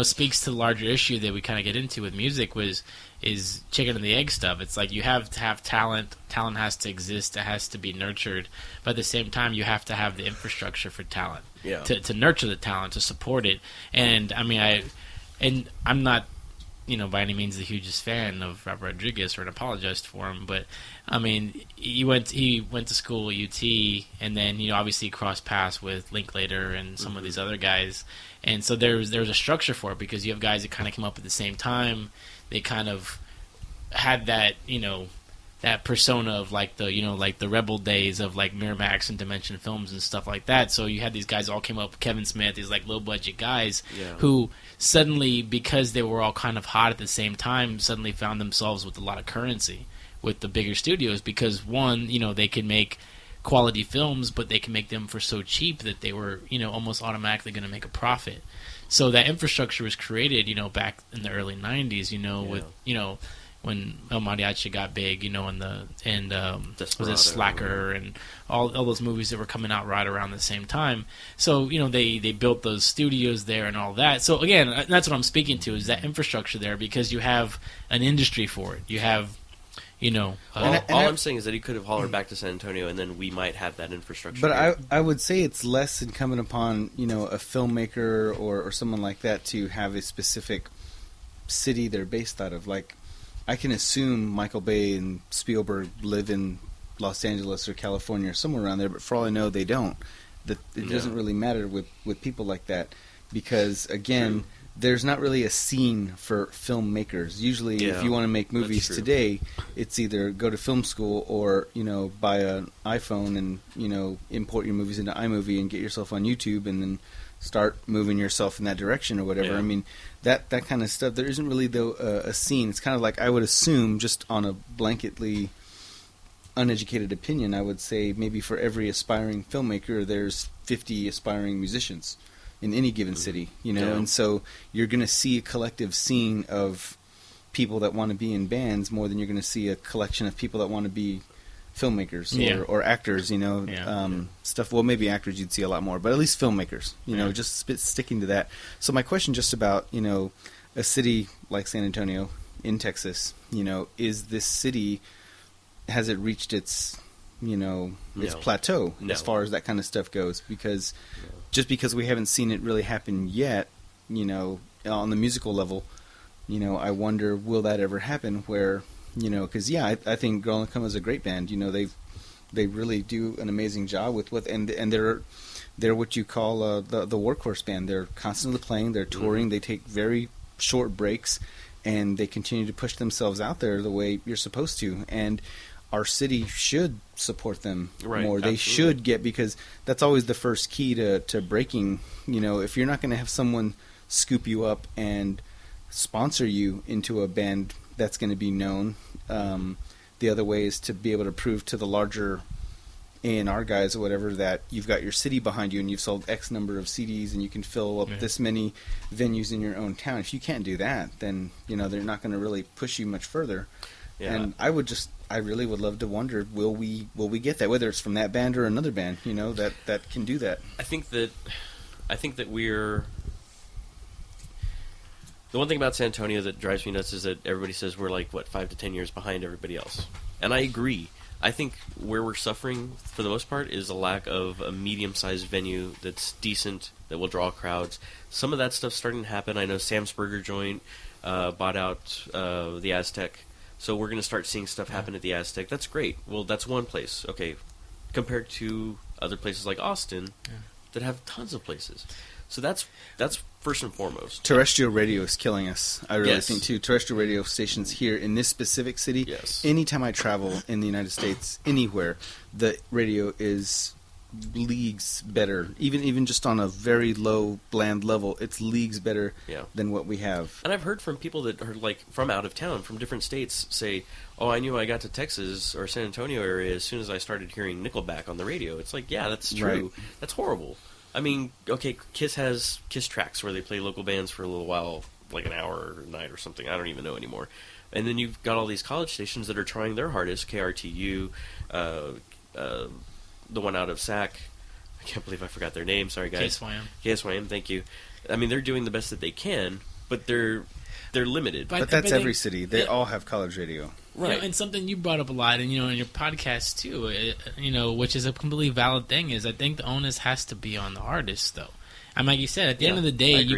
speaks to the larger issue that we kind of get into with music is chicken and the egg stuff. It's like you have to have talent. Talent has to exist. It has to be nurtured. But at the same time, you have to have the infrastructure for talent. Yeah. To nurture the talent, to support it. And I mean, I'm not, by any means the hugest fan of Robert Rodriguez or an apologist for him, but I mean, he went to school at UT, and then obviously crossed paths with Linklater and some of these other guys, and so there was a structure for it because you have guys that kind of came up at the same time. They kind of had that that persona of like the rebel days of like Miramax and Dimension Films and stuff like that. So you had these guys all came up, Kevin Smith, these like low budget guys who suddenly, because they were all kind of hot at the same time, suddenly found themselves with a lot of currency with the bigger studios because one, they could make quality films, but they can make them for so cheap that they were, almost automatically going to make a profit. So that infrastructure was created, back in the early 90s, with, when El Mariachi got big, was it Slacker and all those movies that were coming out right around the same time. So, they built those studios there and all that. So, again, that's what I'm speaking to is that infrastructure there because you have an industry for it. You have, all I'm saying is that he could have hollered back to San Antonio and then we might have that infrastructure. But I would say it's less incumbent upon, a filmmaker or someone like that to have a specific city they're based out of. Like, I can assume Michael Bay and Spielberg live in Los Angeles or California or somewhere around there, but for all I know, they don't. It doesn't really matter with people like that because, again, there's not really a scene for filmmakers. Usually, if you want to make movies today, it's either go to film school or, buy an iPhone and, import your movies into iMovie and get yourself on YouTube and then start moving yourself in that direction or whatever. I mean, that kind of stuff. There isn't really a scene. It's kind of like I would assume, just on a blanketly uneducated opinion, I would say maybe for every aspiring filmmaker, there's 50 aspiring musicians in any given city, and so you're going to see a collective scene of people that want to be in bands more than you're going to see a collection of people that want to be filmmakers or actors, stuff. Well, maybe actors you'd see a lot more, but at least filmmakers, just sticking to that. So my question just about, a city like San Antonio in Texas, is this city, has it reached its, its plateau as far as that kind of stuff goes? Because just because we haven't seen it really happen yet, on the musical level, I wonder, will that ever happen where, because I think Girl and Come is a great band. They really do an amazing job with and they're what you call the workhorse band. They're constantly playing, they're touring, they take very short breaks, and they continue to push themselves out there the way you're supposed to. And our city should support them more. Absolutely. They should because that's always the first key to breaking. If you're not going to have someone scoop you up and sponsor you into a band that's going to be known, the other way is to be able to prove to the larger A&R guys or whatever that you've got your city behind you and you've sold X number of CDs and you can fill up this many venues in your own town. If you can't do that, then they're not going to really push you much further. Yeah. And I really would love to wonder, will we get that, whether it's from that band or another band, that can do that. I think that we're... The one thing about San Antonio that drives me nuts is that everybody says we're like, 5 to 10 years behind everybody else. And I agree. I think where we're suffering for the most part is a lack of a medium-sized venue that's decent, that will draw crowds. Some of that stuff's starting to happen. I know Sam's Burger Joint bought out the Aztec, so we're going to start seeing stuff happen at the Aztec. That's great. Well, that's one place, okay, compared to other places like Austin that have tons of places. So that's first and foremost. Terrestrial radio is killing us. I really think too. Terrestrial radio stations here in this specific city. Yes. Anytime I travel in the United States, anywhere, the radio is leagues better. Even just on a very low, bland level, it's leagues better than what we have. And I've heard from people that are like from out of town, from different states, say, "Oh, I knew I got to Texas or San Antonio area as soon as I started hearing Nickelback on the radio." It's like, yeah, that's true. Right. That's horrible. I mean, okay, Kiss has Kiss Tracks where they play local bands for a little while, like an hour a night or something. I don't even know anymore. And then you've got all these college stations that are trying their hardest. KRTU, the one out of SAC. I can't believe I forgot their name. Sorry, guys. KSYM, thank you. I mean, they're doing the best that they can, but they're limited. But that's every city. They all have college radio. Right. You know, and something you brought up a lot, and in your podcast too, which is a completely valid thing, is I think the onus has to be on the artist, though. I mean, like you said, at the end of the day, you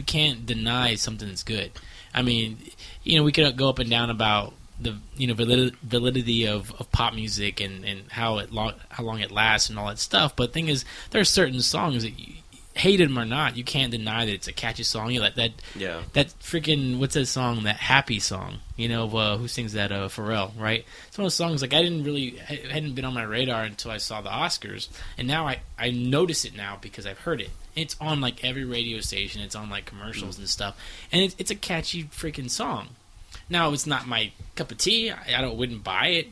can't deny something that's good. I mean, we could go up and down about the validity of pop music and how long it lasts and all that stuff. But the thing is, there are certain songs that hate them or not, you can't deny that it's a catchy song. That freaking, what's that song? That Happy song. Who sings that? Pharrell, right? It's one of those songs like hadn't been on my radar until I saw the Oscars, and now I notice it now because I've heard it. It's on like every radio station. It's on like commercials and stuff, and it's a catchy freaking song. Now it's not my cup of tea. I wouldn't buy it.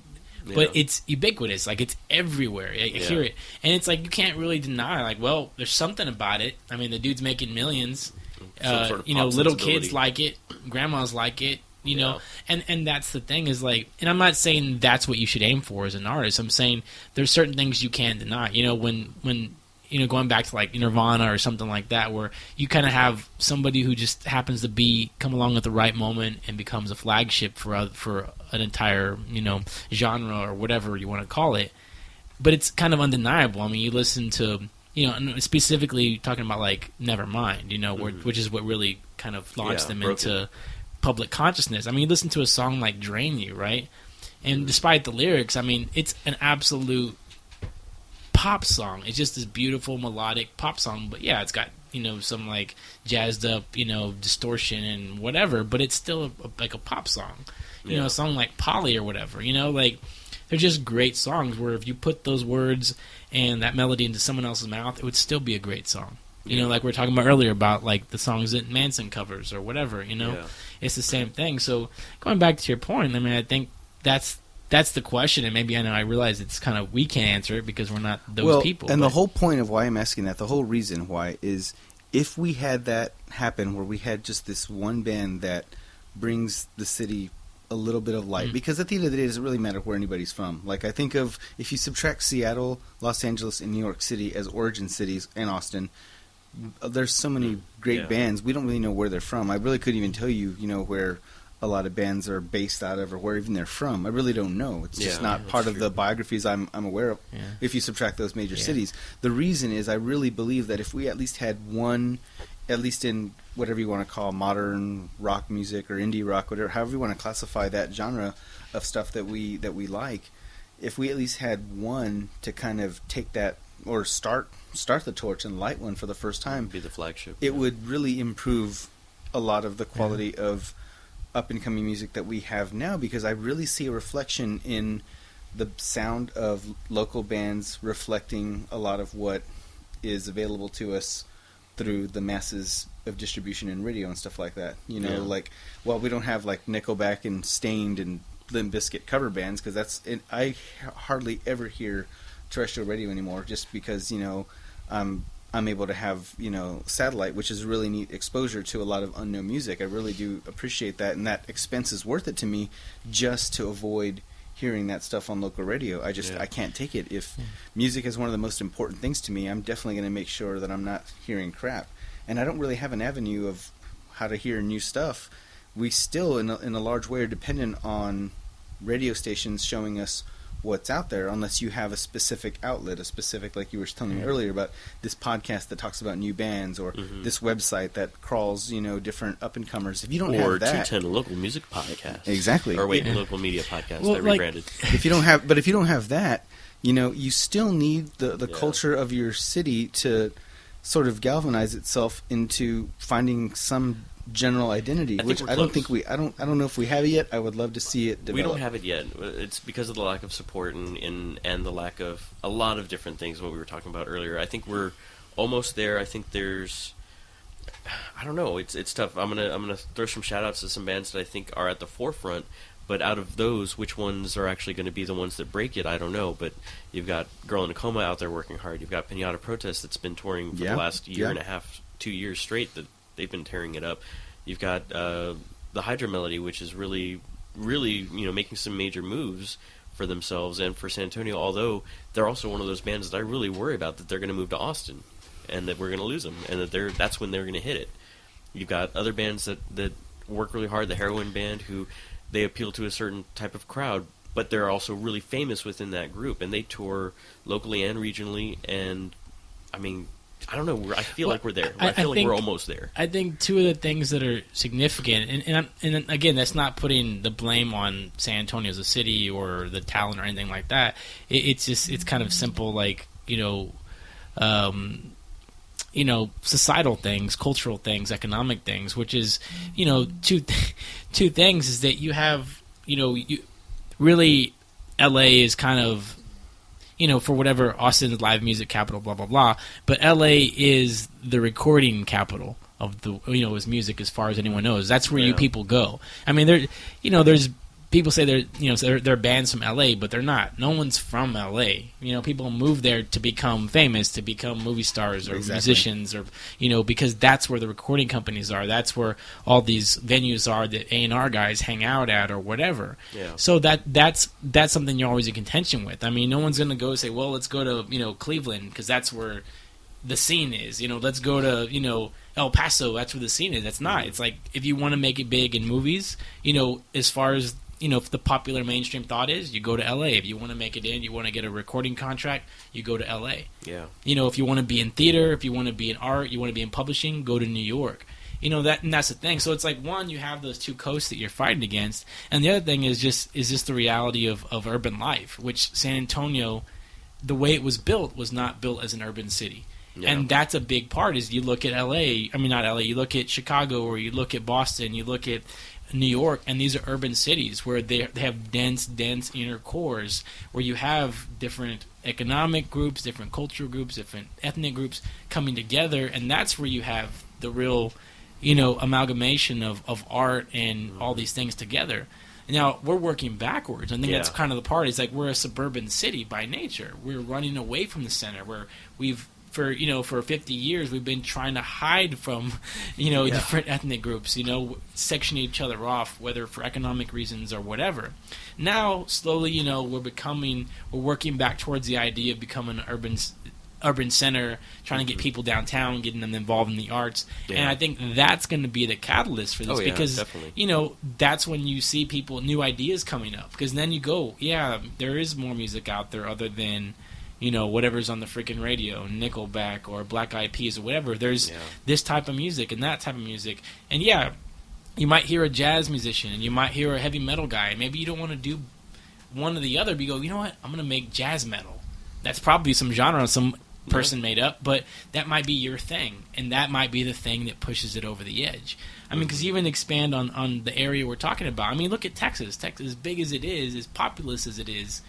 But it's ubiquitous, like it's everywhere. I hear it, and it's like you can't really deny. Like, well, there's something about it. I mean, the dude's making millions. Sort of little kids like it, grandmas like it. And that's the thing is like, and I'm not saying that's what you should aim for as an artist. I'm saying there's certain things you can't deny. When going back to like Nirvana or something like that, where you kind of have somebody who just happens to come along at the right moment and becomes a flagship for an entire genre or whatever you want to call it. But it's kind of undeniable. I mean, you listen to specifically talking about like Nevermind, which is what really kind of launched them into public consciousness. I mean, you listen to a song like Drain You, right? And despite the lyrics, I mean, it's an absolute pop song. It's just this beautiful melodic pop song, but it's got some like jazzed up distortion and whatever, but it's still like a pop song. A song like Polly or whatever. Like they're just great songs where if you put those words and that melody into someone else's mouth, it would still be a great song. Like we were talking about earlier about like the songs that Manson covers or whatever. It's the same thing. So going back to your point, I mean, I think that's the question, and maybe I realize it's kind of we can't answer it because we're not those people. And the whole point of why I'm asking that, the whole reason why, is if we had that happen where we had just this one band that brings the city a little bit of light, because at the end of the day, it doesn't really matter where anybody's from. Like I think of if you subtract Seattle, Los Angeles, and New York City as origin cities, and Austin, there's so many great bands. We don't really know where they're from. I really couldn't even tell you, where a lot of bands are based out of or where even they're from. I really don't know. It's just not part of the biographies I'm aware of if you subtract those major cities. The reason is I really believe that if we at least had one, at least in whatever you want to call modern rock music or indie rock, whatever, however you want to classify that genre of stuff that we like, if we at least had one to kind of take that or start the torch and light one for the first time, be the flagship, it would really improve a lot of the quality of up-and-coming music that we have now, because I really see a reflection in the sound of local bands reflecting a lot of what is available to us through the masses of distribution and radio and stuff like that. Like, well, we don't have like Nickelback and Stained and Limp Bizkit cover bands, because I hardly ever hear terrestrial radio anymore, just because I'm able to have satellite, which is really neat exposure to a lot of unknown music. I really do appreciate that, and that expense is worth it to me just to avoid hearing that stuff on local radio. I can't take it. If music is one of the most important things to me, I'm definitely going to make sure that I'm not hearing crap. And I don't really have an avenue of how to hear new stuff. We still, in a large way, are dependent on radio stations showing us what's out there unless you have a specific outlet, a specific, like you were telling me earlier about this podcast that talks about new bands, or this website that crawls, different up and comers. If you don't have that, 210 local music podcast, exactly, or local media podcast, Well, that rebranded. if you don't have that, you still need the culture of your city to sort of galvanize itself into finding some general identity, which I don't know if we have it yet. I would love to see it develop. We don't have it yet. It's because of the lack of support and the lack of a lot of different things, what we were talking about earlier. I think we're almost there. I think there's, I don't know, it's tough. I'm gonna throw some shout outs to some bands that I think are at the forefront, but out of those, which ones are actually going to be the ones that break it, I don't know. But you've got Girl in a Coma out there working hard. You've got Pinata Protest that's been touring for the last year and a half, 2 years straight, that they've been tearing it up. You've got the Hydra Melody, which is really, really, making some major moves for themselves and for San Antonio, although they're also one of those bands that I really worry about, that they're going to move to Austin and that we're going to lose them, and that that's when they're going to hit it. You've got other bands that work really hard, the Heroin Band, who they appeal to a certain type of crowd, but they're also really famous within that group, and they tour locally and regionally, and, I mean, I don't know. I feel like we're there. I feel like we're almost there. I think two of the things that are significant, and again, that's not putting the blame on San Antonio as a city or the talent or anything like that. It's kind of simple, like societal things, cultural things, economic things. Which is, two things is that you have, really, L.A. is kind of, for whatever, Austin's live music capital, blah, blah, blah. But L.A. is the recording capital of the, his music as far as anyone knows. That's where you people go. I mean, there's people say they're bands from L.A., but they're not. No one's from L.A. People move there to become famous, to become movie stars or musicians, or because that's where the recording companies are. That's where all these venues are that A&R guys hang out at, or whatever. Yeah. So that's something you're always in contention with. I mean, no one's going to go say, well, let's go to Cleveland because that's where the scene is. Let's go to El Paso. That's where the scene is. That's not. It's like, if you want to make it big in movies, as far as if the popular mainstream thought is, you go to L.A. If you want to make it in, you want to get a recording contract, you go to L.A. Yeah. If you want to be in theater, if you want to be in art, you want to be in publishing, go to New York. And that's the thing. So it's like, one, you have those two coasts that you're fighting against, and the other thing is just the reality of urban life, which San Antonio, the way it was built, was not built as an urban city. Yeah. And that's a big part. Is you look at L.A. I mean, not L.A. You look at Chicago, or you look at Boston, you look at New York, and these are urban cities where they have dense inner cores, where you have different economic groups, different cultural groups, different ethnic groups coming together, and that's where you have the real, amalgamation of art and all these things together. Now, we're working backwards. I think that's kind of the part. It's like, we're a suburban city by nature. We're running away from the center, where for 50 years we've been trying to hide from different ethnic groups, section each other off, whether for economic reasons or whatever. Now slowly we're working back towards the idea of becoming an urban center, trying to get people downtown, getting them involved in the arts. And I think that's going to be the catalyst for this, because definitely. That's when you see new ideas coming up, because then you go, there is more music out there other than whatever's on the freaking radio, Nickelback or Black Eyed Peas or whatever. There's this type of music and that type of music. And you might hear a jazz musician, and you might hear a heavy metal guy. Maybe you don't want to do one or the other, but you go, you know what? I'm going to make jazz metal. That's probably some genre some person made up, but that might be your thing, and that might be the thing that pushes it over the edge. I mean, because even expand on the area we're talking about. I mean, look at Texas. Texas, as big as it is, as populous as it is,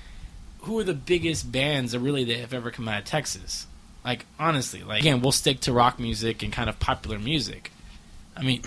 who are the biggest bands that have ever come out of Texas? Like, honestly, again, we'll stick to rock music and kind of popular music. I mean,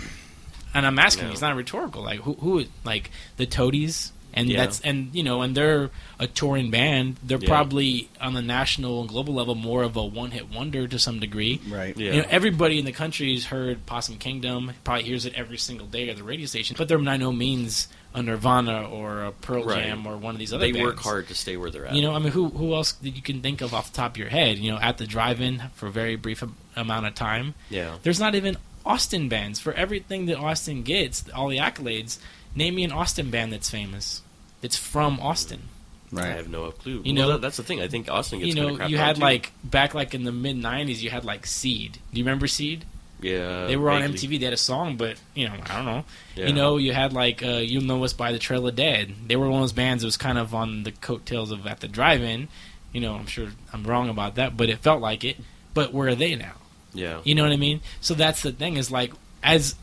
and I'm asking, it's not rhetorical. Like, who like the Toadies, and and they're a touring band. They're probably on the national and global level more of a one-hit wonder to some degree. Right. Yeah. Everybody in the country has heard Possum Kingdom. Probably hears it every single day at the radio station. But they're by no means a Nirvana or a Pearl Jam or one of these other bands. They work hard to stay where they're at. I mean, who else that you can think of off the top of your head? At the drive-in for a very brief amount of time. Yeah. There's not even Austin bands. For everything that Austin gets, all the accolades, name me an Austin band that's famous. It's from Austin. Right. I have no clue. You know, that's the thing. I think Austin gets you kind know, of crap you on, had too. like back like in the mid '90s, you had like Seed. Do you remember Seed? Yeah, They were on vaguely. MTV. They had a song, but you know, I don't know. Yeah. You know, you had like You'll Know Us by the Trail of Dead. They were one of those bands that was kind of on the coattails of At the Drive-In. You know, I'm sure I'm wrong about that, but it felt like it. But where are they now? Yeah. You know what I mean? So that's the thing is like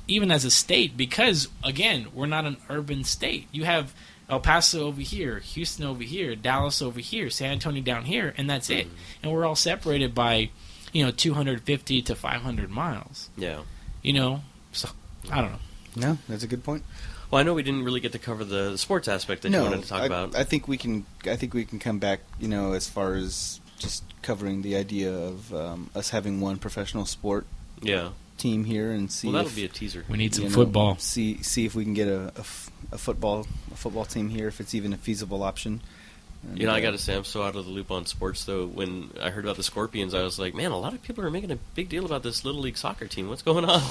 even as a state, because again, we're not an urban state. You have El Paso over here, Houston over here, Dallas over here, San Antonio down here, and that's it. And we're all separated by, 250 to 500 miles. Yeah. So I don't know. No, that's a good point. Well, I know we didn't really get to cover the sports aspect that you wanted to talk about. I think we can come back, as far as just covering the idea of us having one professional sport Yeah. team here and see. Well, that'll if, be a teaser. We need some football. See if we can get a football team here, if it's even a feasible option. And, I got to say, I'm so out of the loop on sports, though. When I heard about the Scorpions, I was like, man, a lot of people are making a big deal about this Little League soccer team. What's going on?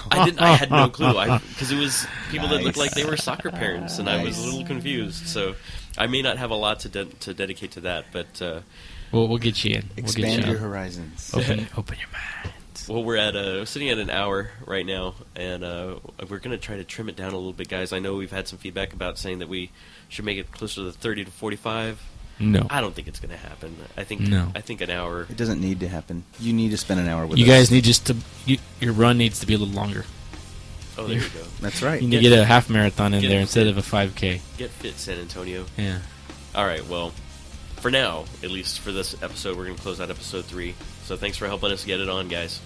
I had no clue. Because it was people that looked like they were soccer parents, and I was a little confused. So I may not have a lot to dedicate to that, but... we'll get you in. Expand your horizons. Open your minds. Well, we're sitting at an hour right now, and we're going to try to trim it down a little bit, guys. I know we've had some feedback about saying that we should make it closer to the 30 to 45. No. I don't think it's going to happen. I think an hour. It doesn't need to happen. You need to spend an hour with us. You guys need your run needs to be a little longer. Oh, there you go. That's right. You need to get a half marathon in there instead of a 5K. Get fit, San Antonio. Yeah. All right, well, for now, at least for this episode, we're going to close out episode 3. So thanks for helping us get it on, guys.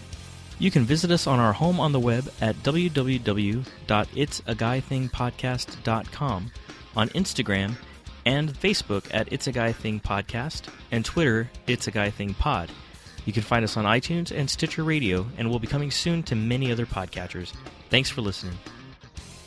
You can visit us on our home on the web at www.itsaguythingpodcast.com, on Instagram and Facebook at It's a Guy Thing Podcast, and Twitter, It's a Guy Thing Pod. You can find us on iTunes and Stitcher Radio, and we'll be coming soon to many other podcatchers. Thanks for listening.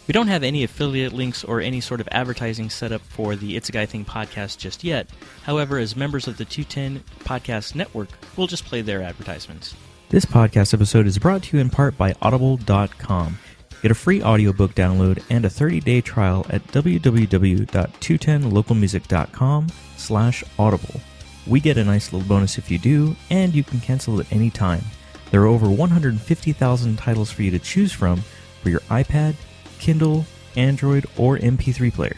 We don't have any affiliate links or any sort of advertising set up for the It's a Guy Thing podcast just yet. However, as members of the 210 Podcast Network, we'll just play their advertisements. This podcast episode is brought to you in part by Audible.com. Get a free audiobook download and a 30-day trial at www.210localmusic.com/audible. We get a nice little bonus if you do, and you can cancel at any time. There are over 150,000 titles for you to choose from for your iPad, Kindle, Android, or MP3 player.